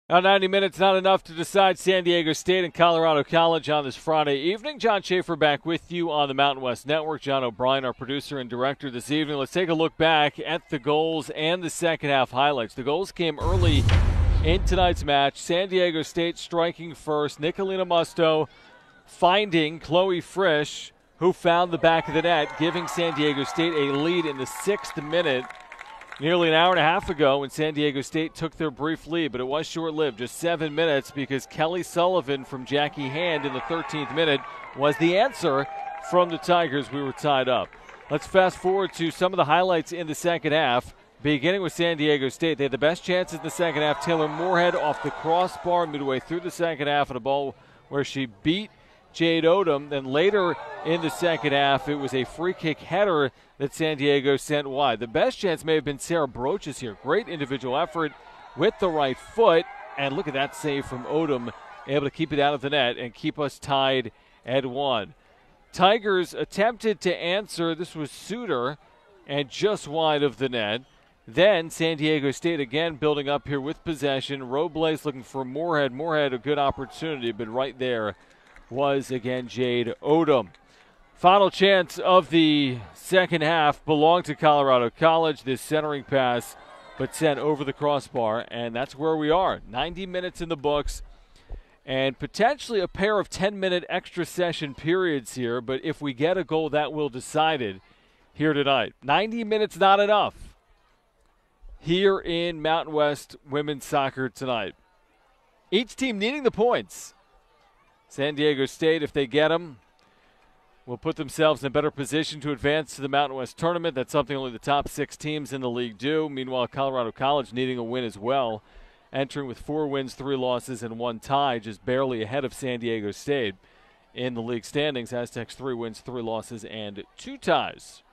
Now 90 minutes, not enough to decide San Diego State and Colorado College on this Friday evening. John Schaefer back with you on the Mountain West Network. John O'Brien, our producer and director this evening. Let's take a look back at the goals and the second half highlights. The goals came early in tonight's match. San Diego State striking first. Nicolina Musto finding Chloe Frisch, who found the back of the net, giving San Diego State a lead in the 6th minute. Nearly an hour and a half ago when San Diego State took their brief lead, but it was short-lived, just 7 minutes, because Kelly Sullivan from Jackie Hand in the 13th minute was the answer from the Tigers. We were tied up. Let's fast forward to some of the highlights in the second half. beginning with San Diego State. They had the best chances in the second half. Taylor Moorhead off the crossbar midway through the second half on a ball where she beat Jade Odom. Then later in the second half, it was a free kick header that San Diego sent wide. The best chance may have been Sarah Brochus here. Great individual effort with the right foot. And look at that save from Odom, able to keep it out of the net and keep us tied at 1. Tigers attempted to answer. This was Suter and just wide of the net. Then San Diego State again building up here with possession. Robles looking for Moorhead. Moorhead a good opportunity, but right there was again Jade Odom. Final chance of the second half belonged to Colorado College. This centering pass, but sent over the crossbar, and that's where we are. 90 minutes in the books, and potentially a pair of 10-minute extra session periods here, but if we get a goal, that will decide it here tonight. 90 minutes not enough here in Mountain West women's soccer tonight. Each team needing the points. San Diego State, if they get them, will put themselves in a better position to advance to the Mountain West tournament. That's something only the top 6 teams in the league do. Meanwhile, Colorado College needing a win as well, entering with 4 wins, 3 losses, and 1 tie, just barely ahead of San Diego State in the league standings. Aztecs 3 wins, 3 losses, and 2 ties.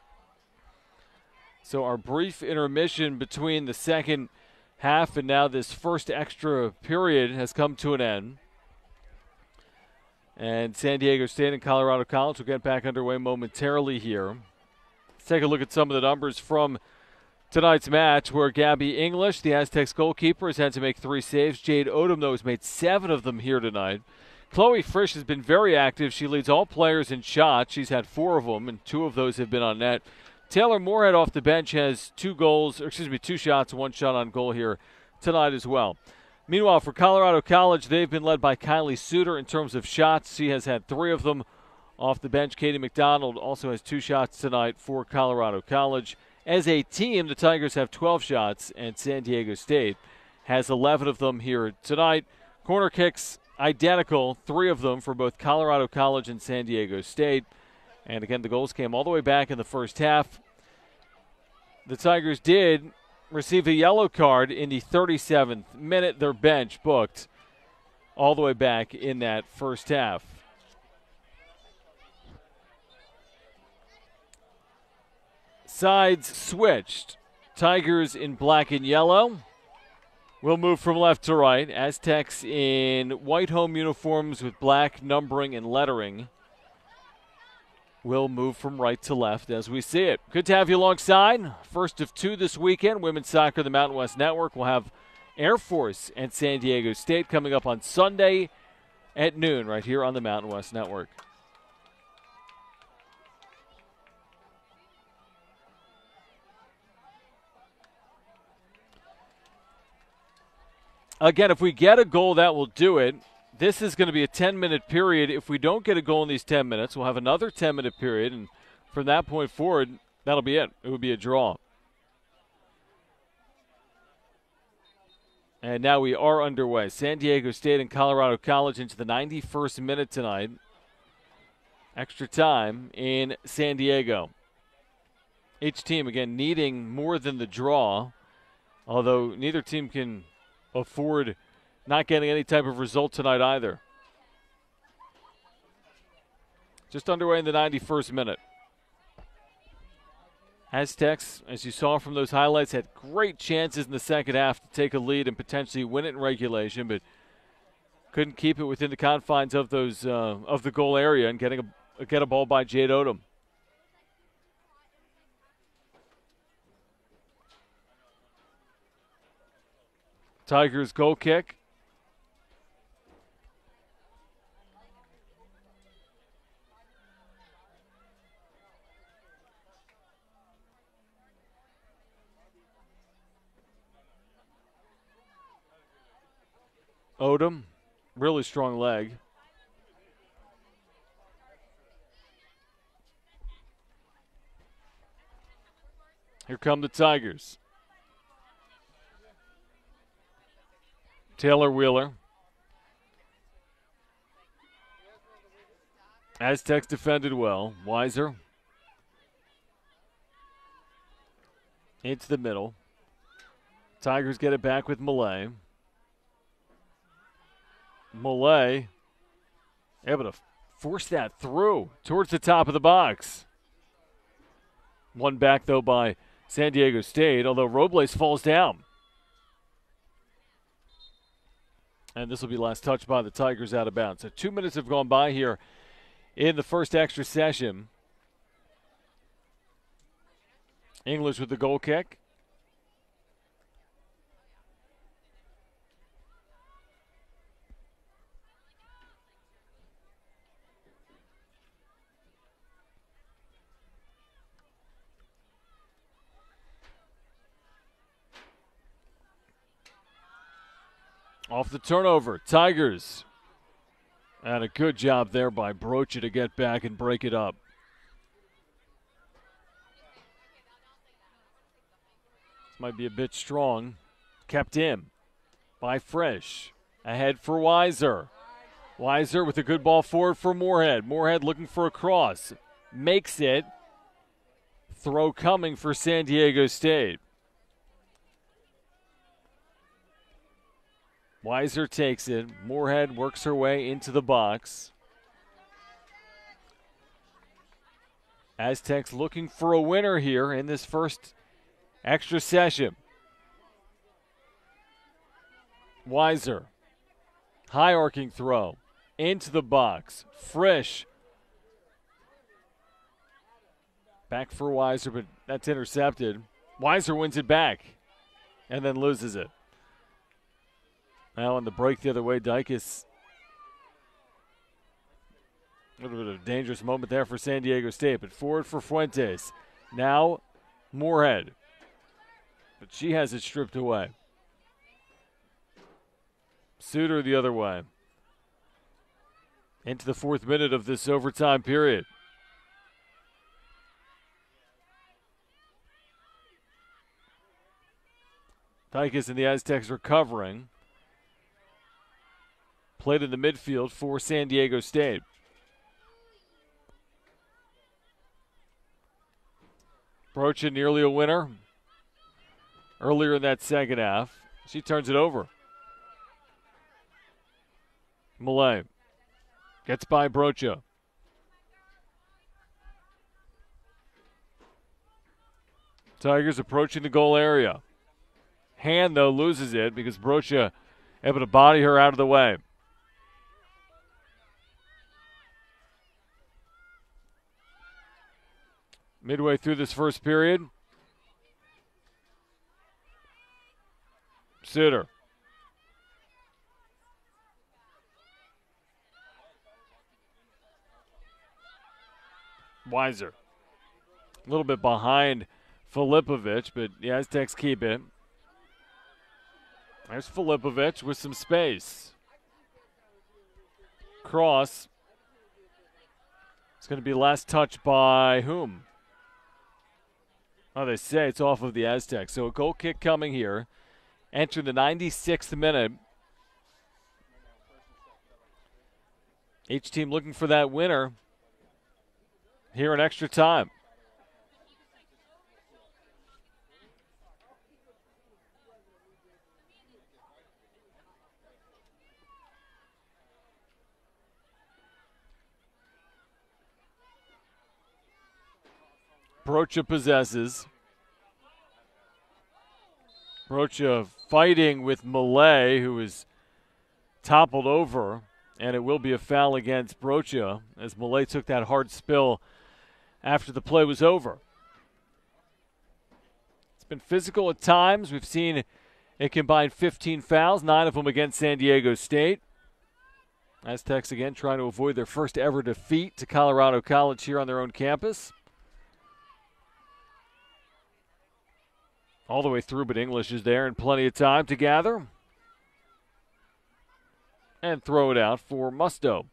So our brief intermission between the second half and now this first extra period has come to an end. And San Diego State and Colorado College will get back underway momentarily here. Let's take a look at some of the numbers from tonight's match, where Gabby English, the Aztecs goalkeeper, has had to make 3 saves. Jade Odom, though, has made 7 of them here tonight. Chloe Frisch has been very active. She leads all players in shots. She's had 4 of them, and 2 of those have been on net. Taylor Moorhead off the bench has 2 shots, 1 shot on goal here tonight as well. Meanwhile, for Colorado College, they've been led by Kylie Suter in terms of shots. She has had 3 of them off the bench. Katie McDonald also has 2 shots tonight for Colorado College. As a team, the Tigers have 12 shots, and San Diego State has 11 of them here tonight. Corner kicks identical, 3 of them for both Colorado College and San Diego State. And again, the goals came all the way back in the first half. The Tigers did receive a yellow card in the 37th minute. Their bench booked all the way back in that first half. Sides switched. Tigers in black and yellow will move from left to right. Aztecs in white home uniforms with black numbering and lettering will move from right to left as we see it. Good to have you alongside. First of 2 this weekend. Women's Soccer, the Mountain West Network, will have Air Force and San Diego State coming up on Sunday at noon right here on the Mountain West Network. Again, if we get a goal, that will do it. This is going to be a 10-minute period. If we don't get a goal in these 10 minutes, we'll have another 10-minute period, and from that point forward, that'll be it. It would be a draw. And now we are underway. San Diego State and Colorado College into the 91st minute tonight. Extra time in San Diego. Each team, again, needing more than the draw, although neither team can afford not getting any type of result tonight either. Just underway in the 91st minute. Aztecs, as you saw from those highlights, had great chances in the second half to take a lead and potentially win it in regulation, but couldn't keep it within the confines of those of the goal area and get a ball by Jade Odom. Tigers goal kick. Odom, really strong leg. Here come the Tigers. Taylor Wheeler. Aztecs defended well. Weiser into the middle. Tigers get it back with Millay. Millay able to force that through towards the top of the box. One back, though, by San Diego State, although Robles falls down. And this will be last touch by the Tigers out of bounds. So 2 minutes have gone by here in the first extra session. English with the goal kick. Off the turnover, Tigers. And a good job there by Brocha to get back and break it up. This might be a bit strong. Kept in by Frisch. Ahead for Weiser. Weiser with a good ball forward for Moorhead. Moorhead looking for a cross. Makes it. Throw coming for San Diego State. Weiser takes it. Moorhead works her way into the box. Aztecs looking for a winner here in this first extra session. Weiser. High arcing throw. Into the box. Frisch. Back for Weiser, but that's intercepted. Weiser wins it back and then loses it. Now on the break the other way, Dykes. A little bit of a dangerous moment there for San Diego State, but forward for Fuentes. Now Moorhead. But she has it stripped away. Suter the other way. Into the 4th minute of this overtime period. Dykes and the Aztecs recovering. Played in the midfield for San Diego State. Brocha nearly a winner earlier in that second half. She turns it over. Millay gets by Brocha. Tigers approaching the goal area. Hand, though, loses it because Brocha able to body her out of the way. Midway through this first period. Suter. Weiser. A little bit behind Filipovic, but the Aztecs keep it. There's Filipovic with some space. Cross. It's going to be last touch by whom? Oh, they say it's off of the Aztecs. So a goal kick coming here. Entering the 96th minute. Each team looking for that winner here in extra time. Brocha possesses. Brocha fighting with Millay, who is toppled over, and it will be a foul against Brocha as Millay took that hard spill after the play was over. It's been physical at times. We've seen it combined 15 fouls, 9 of them against San Diego State. Aztecs again trying to avoid their first ever defeat to Colorado College here on their own campus. All the way through, but English is there and plenty of time to gather. And throw it out for Musto.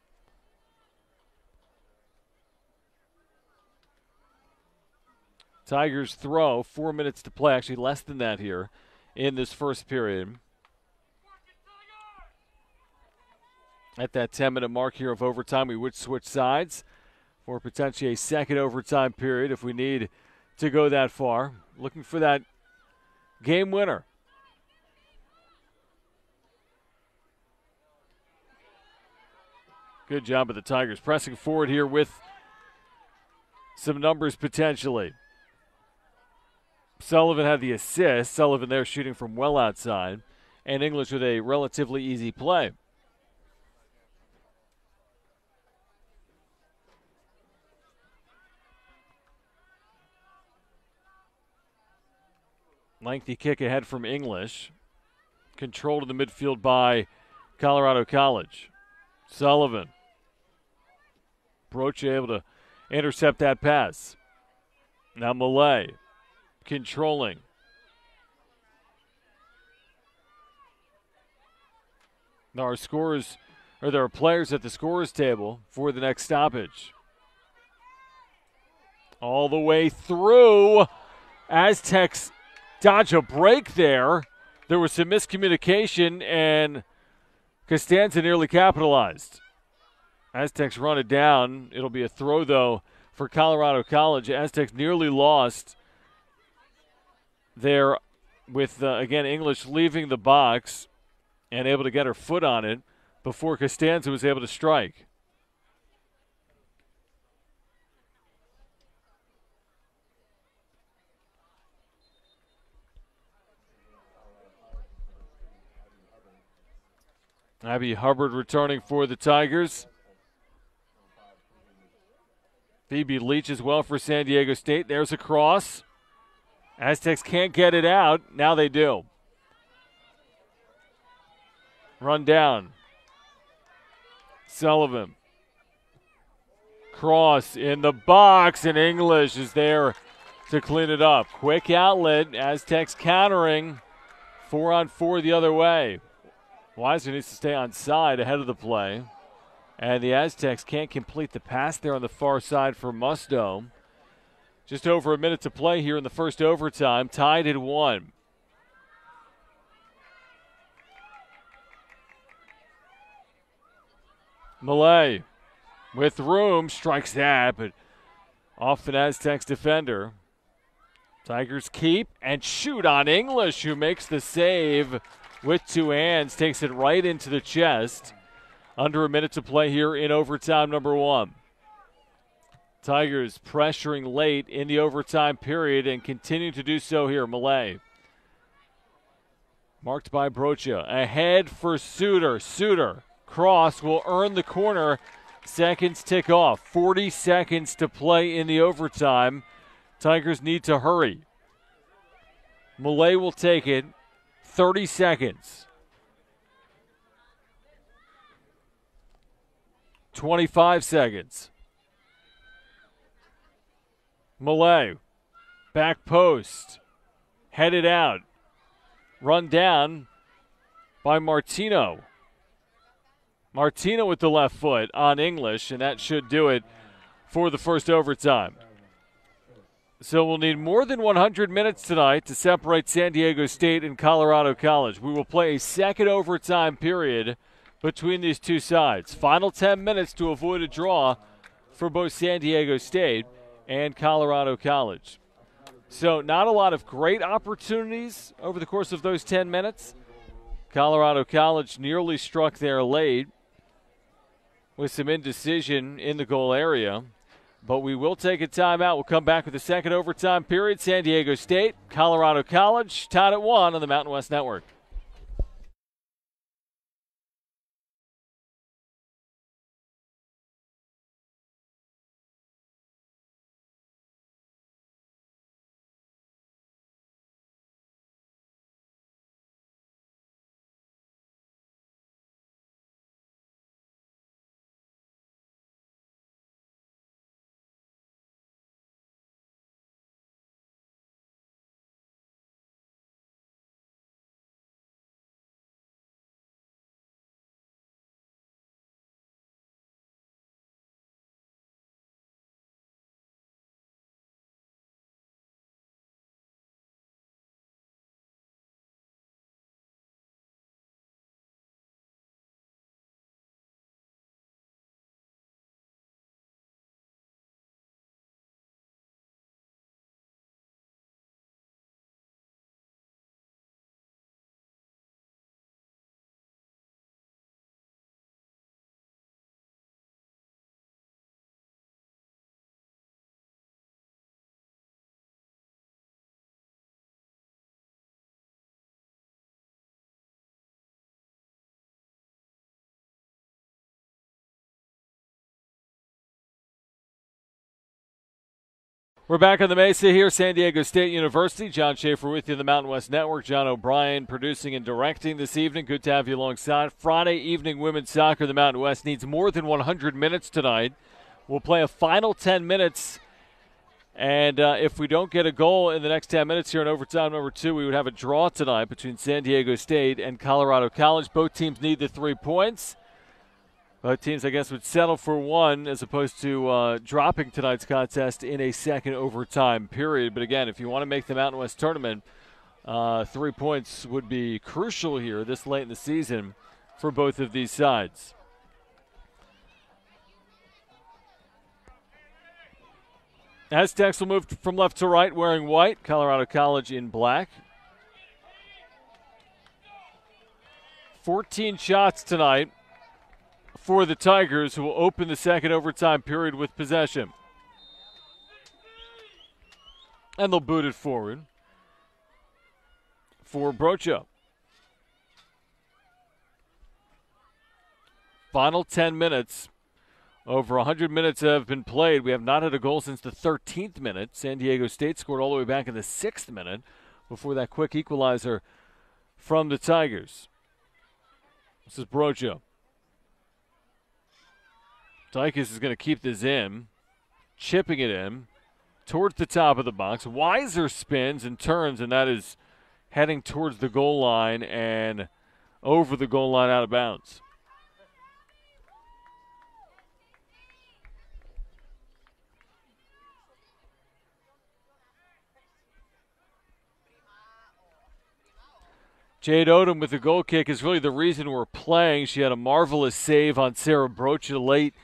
Tigers throw, 4 minutes to play, actually less than that here in this first period. At that 10-minute mark here of overtime, we would switch sides for potentially a second overtime period if we need to go that far. Looking for that game winner Good job of the Tigers pressing forward here with some numbers potentially. Sullivan had the assist. Sullivan there shooting from well outside. And English with a relatively easy play. Lengthy kick ahead from English. Controlled in the midfield by Colorado College. Sullivan. Brocha able to intercept that pass. Now Malay controlling. There are players at the scorers table for the next stoppage. All the way through. Aztecs dodge a break there. There was some miscommunication, and Costanza nearly capitalized. Aztecs run it down. It'll be a throw, though, for Colorado College. Aztecs nearly lost there with, again, English leaving the box and able to get her foot on it before Costanza was able to strike. Abby Hubbard returning for the Tigers. Phoebe Leach as well for San Diego State. There's a cross. Aztecs can't get it out. Now they do. Run down. Sullivan. Cross in the box, and English is there to clean it up. Quick outlet. Aztecs countering. 4-on-4 the other way. Weiser needs to stay on side ahead of the play. And the Aztecs can't complete the pass there on the far side for Musto. Just over a minute to play here in the first overtime. Tied at 1. Malay with room, strikes that, but off an Aztecs defender. Tigers keep and shoot on English, who makes the save with two hands, takes it right into the chest. Under a minute to play here in overtime number 1. Tigers pressuring late in the overtime period and continue to do so here. Malay. Marked by Brocha. Ahead for Suter. Suter. Cross will earn the corner. Seconds tick off. 40 seconds to play in the overtime. Tigers need to hurry. Malay will take it. 30 seconds. 25 seconds. Malay. Back post. Headed out. Run down by Martino. Martino with the left foot on English, and that should do it for the first overtime. So we'll need more than 100 minutes tonight to separate San Diego State and Colorado College. We will play a second overtime period between these two sides. Final 10 minutes to avoid a draw for both San Diego State and Colorado College. So not a lot of great opportunities over the course of those 10 minutes. Colorado College nearly struck there late with some indecision in the goal area. But we will take a timeout. We'll come back with the second overtime period. San Diego State, Colorado College, tied at 1 on the Mountain West Network. We're back on the Mesa here, San Diego State University. John Schaefer with you, the Mountain West Network. John O'Brien producing and directing this evening. Good to have you alongside. Friday evening women's soccer. The Mountain West needs more than 100 minutes tonight. We'll play a final 10 minutes. And if we don't get a goal in the next 10 minutes here in overtime number 2, we would have a draw tonight between San Diego State and Colorado College. Both teams need the 3 points. Both teams, I guess, would settle for 1 as opposed to dropping tonight's contest in a second overtime period. But again, if you want to make the Mountain West tournament, 3 points would be crucial here this late in the season for both of these sides. Aztecs will move from left to right wearing white. Colorado College in black. 14 shots tonight for the Tigers, who will open the second overtime period with possession. And they'll boot it forward for Brocha. Final 10 minutes. Over 100 minutes have been played. We have not had a goal since the 13th minute. San Diego State scored all the way back in the 6th minute before that quick equalizer from the Tigers. This is Brocha. Dykes is going to keep this in, chipping it in towards the top of the box. Weiser spins and turns, and that is heading towards the goal line and over the goal line out of bounds. Jade Odom with the goal kick is really the reason we're playing. She had a marvelous save on Sarah Brocha late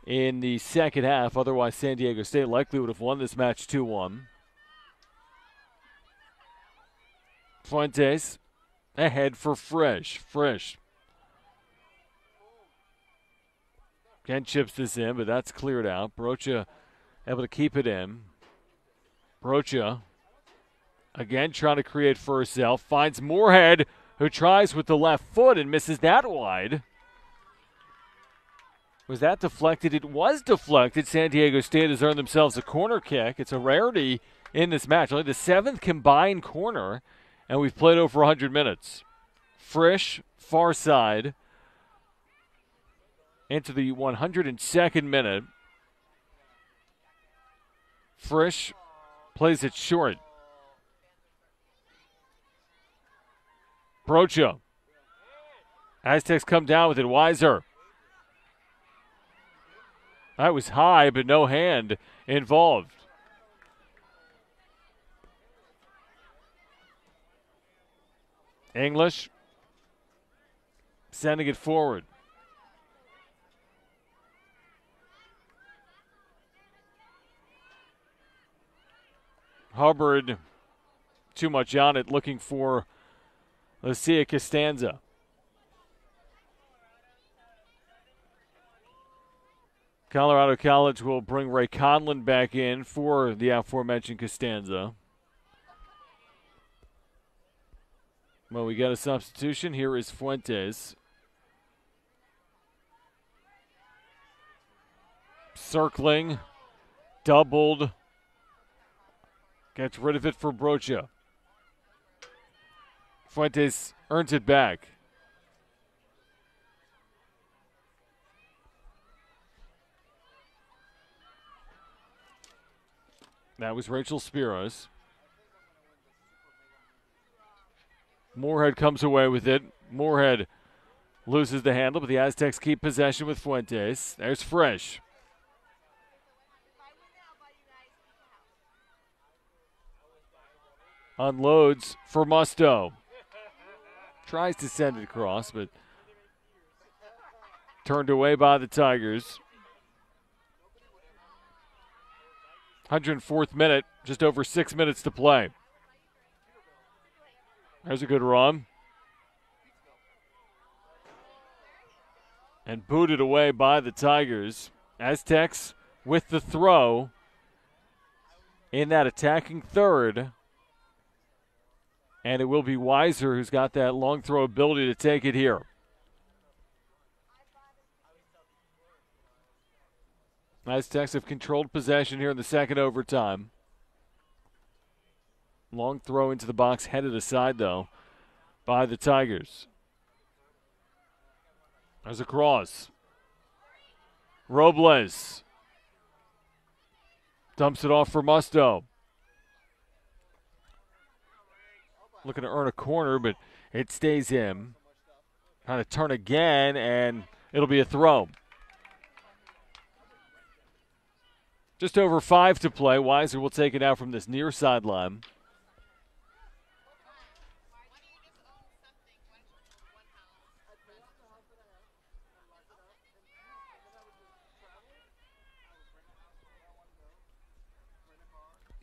in the second half. Otherwise, San Diego State likely would have won this match 2-1. Fuentes ahead for Frisch. Frisch again chips this in, but that's cleared out. Brocha able to keep it in. Brocha again trying to create for herself. Finds Moorhead, who tries with the left foot and misses that wide. Was that deflected? It was deflected. San Diego State has earned themselves a corner kick. It's a rarity in this match. Only the 7th combined corner, and we've played over 100 minutes. Frisch, far side, into the 102nd minute. Frisch plays it short. Brocha. Aztecs come down with it. Weiser. That was high, but no hand involved. English sending it forward. Hubbard, too much on it, looking for Lucia Costanza. Colorado College will bring Ray Conlon back in for the aforementioned Costanza. Well, we got a substitution. Here is Fuentes. Circling, doubled, gets rid of it for Brocha. Fuentes earns it back. That was Rachel Spiros. Moorhead comes away with it. Moorhead loses the handle, but the Aztecs keep possession with Fuentes. There's Frisch. Unloads for Musto. Tries to send it across, but turned away by the Tigers. 104th minute, just over 6 minutes to play. There's a good run. And booted away by the Tigers. Aztecs with the throw in that attacking third. And it will be Weiser who's got that long throw ability to take it here. Aztecs have controlled possession here in the second overtime. Long throw into the box, headed aside, though, by the Tigers. There's a cross. Robles dumps it off for Musto. Looking to earn a corner, but it stays in. Trying to turn again, and it'll be a throw. Just over 5 to play. Weiser will take it out from this near sideline.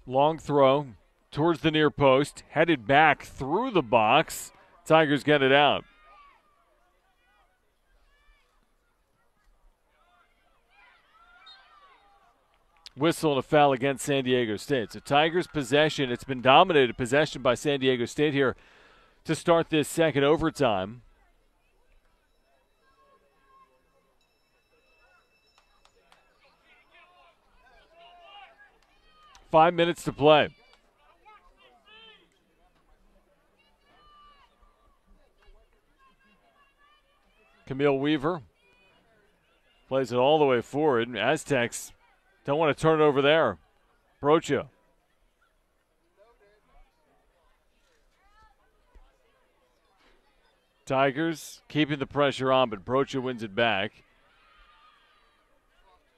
Long throw towards the near post, headed back through the box. Tigers get it out. Whistle and a foul against San Diego State. So Tigers possession, it's been dominated possession by San Diego State here to start this second overtime. Five minutes to play. Camille Weaver plays it all the way forward. Aztecs don't want to turn it over there. Brocha. Tigers keeping the pressure on, but Brocha wins it back.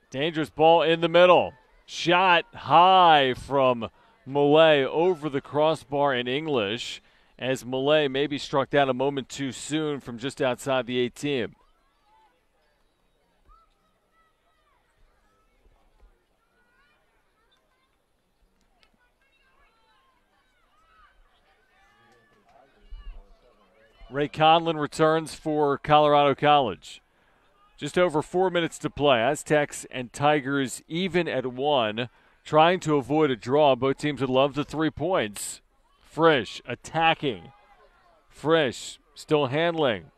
Dangerous ball in the middle. Shot high from Millay over the crossbar in English, as Millay maybe struck down a moment too soon from just outside the 18. Ray Conlon returns for Colorado College. Just over 4 minutes to play. Aztecs and Tigers even at 1, trying to avoid a draw. Both teams would love the 3 points. Frisch attacking. Frisch still handling.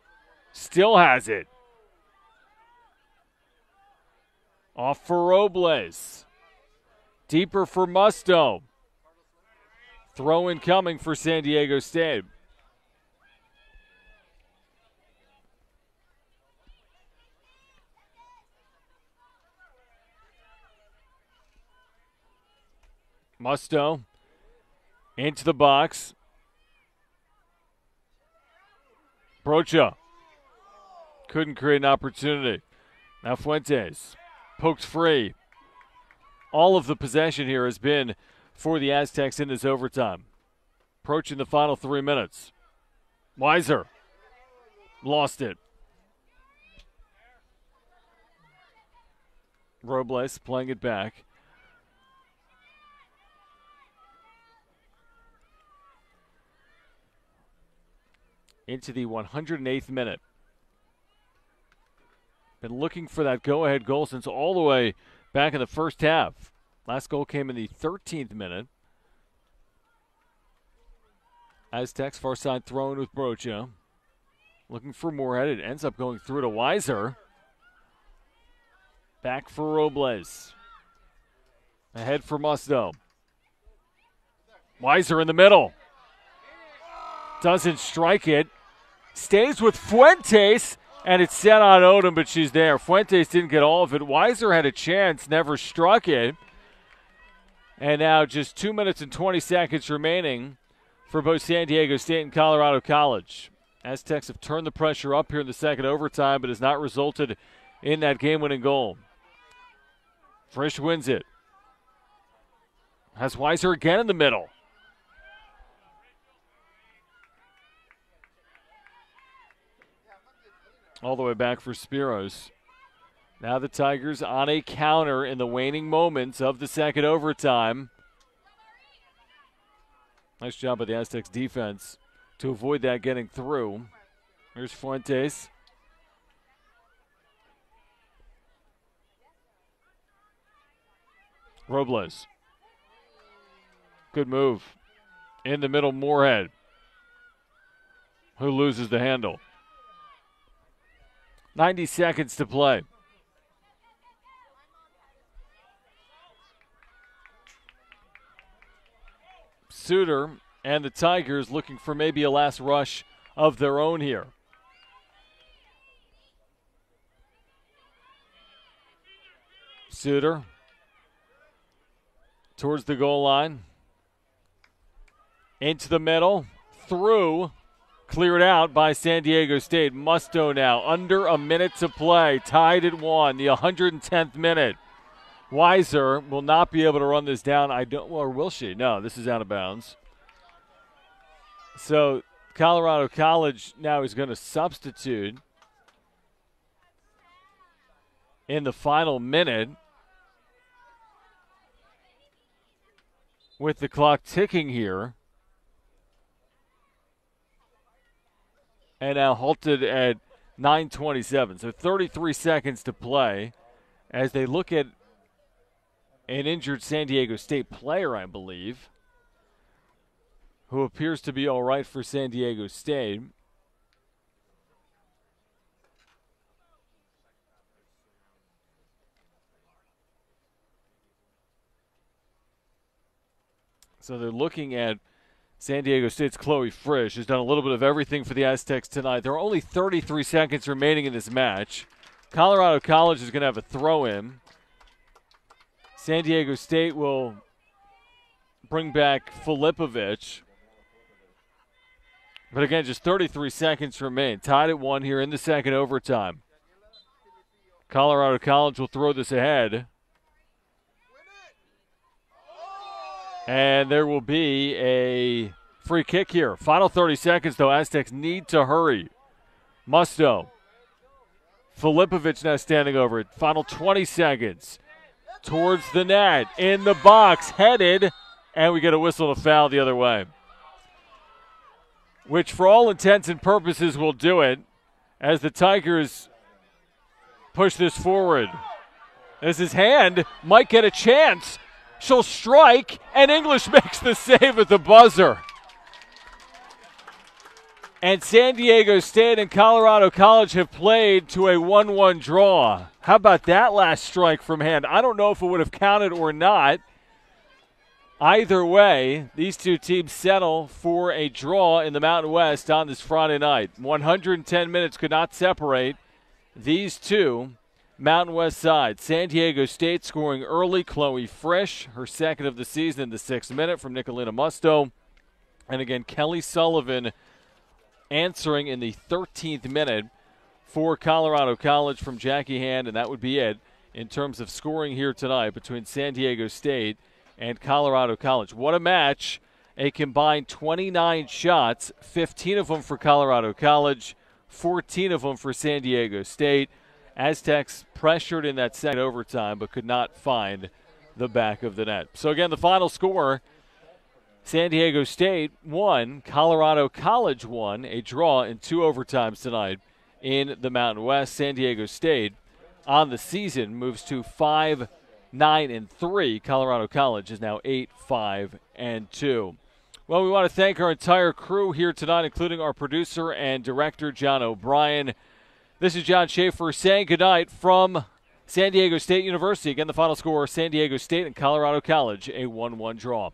Still has it. Off for Robles. Deeper for Musto. Throw in coming for San Diego State. Musto into the box. Brocha couldn't create an opportunity. Now Fuentes poked free. All of the possession here has been for the Aztecs in this overtime. Approaching the final 3 minutes. Weiser lost it. Robles playing it back. Into the 108th minute. Been looking for that go-ahead goal since all the way back in the first half. Last goal came in the 13th minute. Aztecs far side thrown with Brocha. Looking for Moorhead. It ends up going through to Weiser. Back for Robles. Ahead for Musto. Weiser in the middle. Doesn't strike it. Stays with Fuentes, and it's set on Odom, but she's there. Fuentes didn't get all of it. Weiser had a chance, never struck it. And now just 2 minutes and 20 seconds remaining for both San Diego State and Colorado College. Aztecs have turned the pressure up here in the second overtime, but has not resulted in that game-winning goal. Frisch wins it. Has Weiser again in the middle. All the way back for Spiros. Now the Tigers on a counter in the waning moments of the second overtime. Nice job by the Aztecs defense to avoid that getting through. Here's Fuentes. Robles. Good move. In the middle, Moorhead, who loses the handle. 90 seconds to play. Suter and the Tigers looking for maybe a last rush of their own here. Suter towards the goal line. Into the middle. Through. Cleared out by San Diego State. Musto now under a minute to play. Tied at 1, the 110th minute. Weiser will not be able to run this down. Or will she? No, this is out of bounds. So Colorado College now is going to substitute in the final minute with the clock ticking here. And now halted at 9:27. So 33 seconds to play as they look at an injured San Diego State player, I believe, who appears to be all right for San Diego State. So they're looking at San Diego State's Chloe Frisch, who's done a little bit of everything for the Aztecs tonight. There are only 33 seconds remaining in this match. Colorado College is going to have a throw-in. San Diego State will bring back Filipovic. But again, just 33 seconds remain. Tied at 1 here in the second overtime. Colorado College will throw this ahead. And there will be a free kick here. Final 30 seconds, though. Aztecs need to hurry. Musto. Filipovic now standing over it. Final 20 seconds. Towards the net. In the box. Headed. And we get a whistle to foul the other way. Which, for all intents and purposes, will do it as the Tigers push this forward. As his hand might get a chance. She'll strike, and English makes the save at the buzzer. And San Diego State and Colorado College have played to a 1-1 draw. How about that last strike from hand? I don't know if it would have counted or not. Either way, these two teams settle for a draw in the Mountain West on this Friday night. 110 minutes could not separate these two Mountain West side. San Diego State scoring early. Chloe Frisch, her second of the season in the 6th minute from Nicolina Musto. And again, Kelly Sullivan answering in the 13th minute for Colorado College from Jackie Hand. And that would be it in terms of scoring here tonight between San Diego State and Colorado College. What a match. A combined 29 shots, 15 of them for Colorado College, 14 of them for San Diego State. Aztecs pressured in that second overtime but could not find the back of the net. So again, the final score, San Diego State won, Colorado College won, a draw in 2 overtimes tonight in the Mountain West. San Diego State on the season moves to 5-9-3. Colorado College is now 8-5-2. Well, we want to thank our entire crew here tonight, including our producer and director, John O'Brien. This is John Schaefer saying goodnight from San Diego State University. Again, the final score, San Diego State and Colorado College, a 1-1 draw.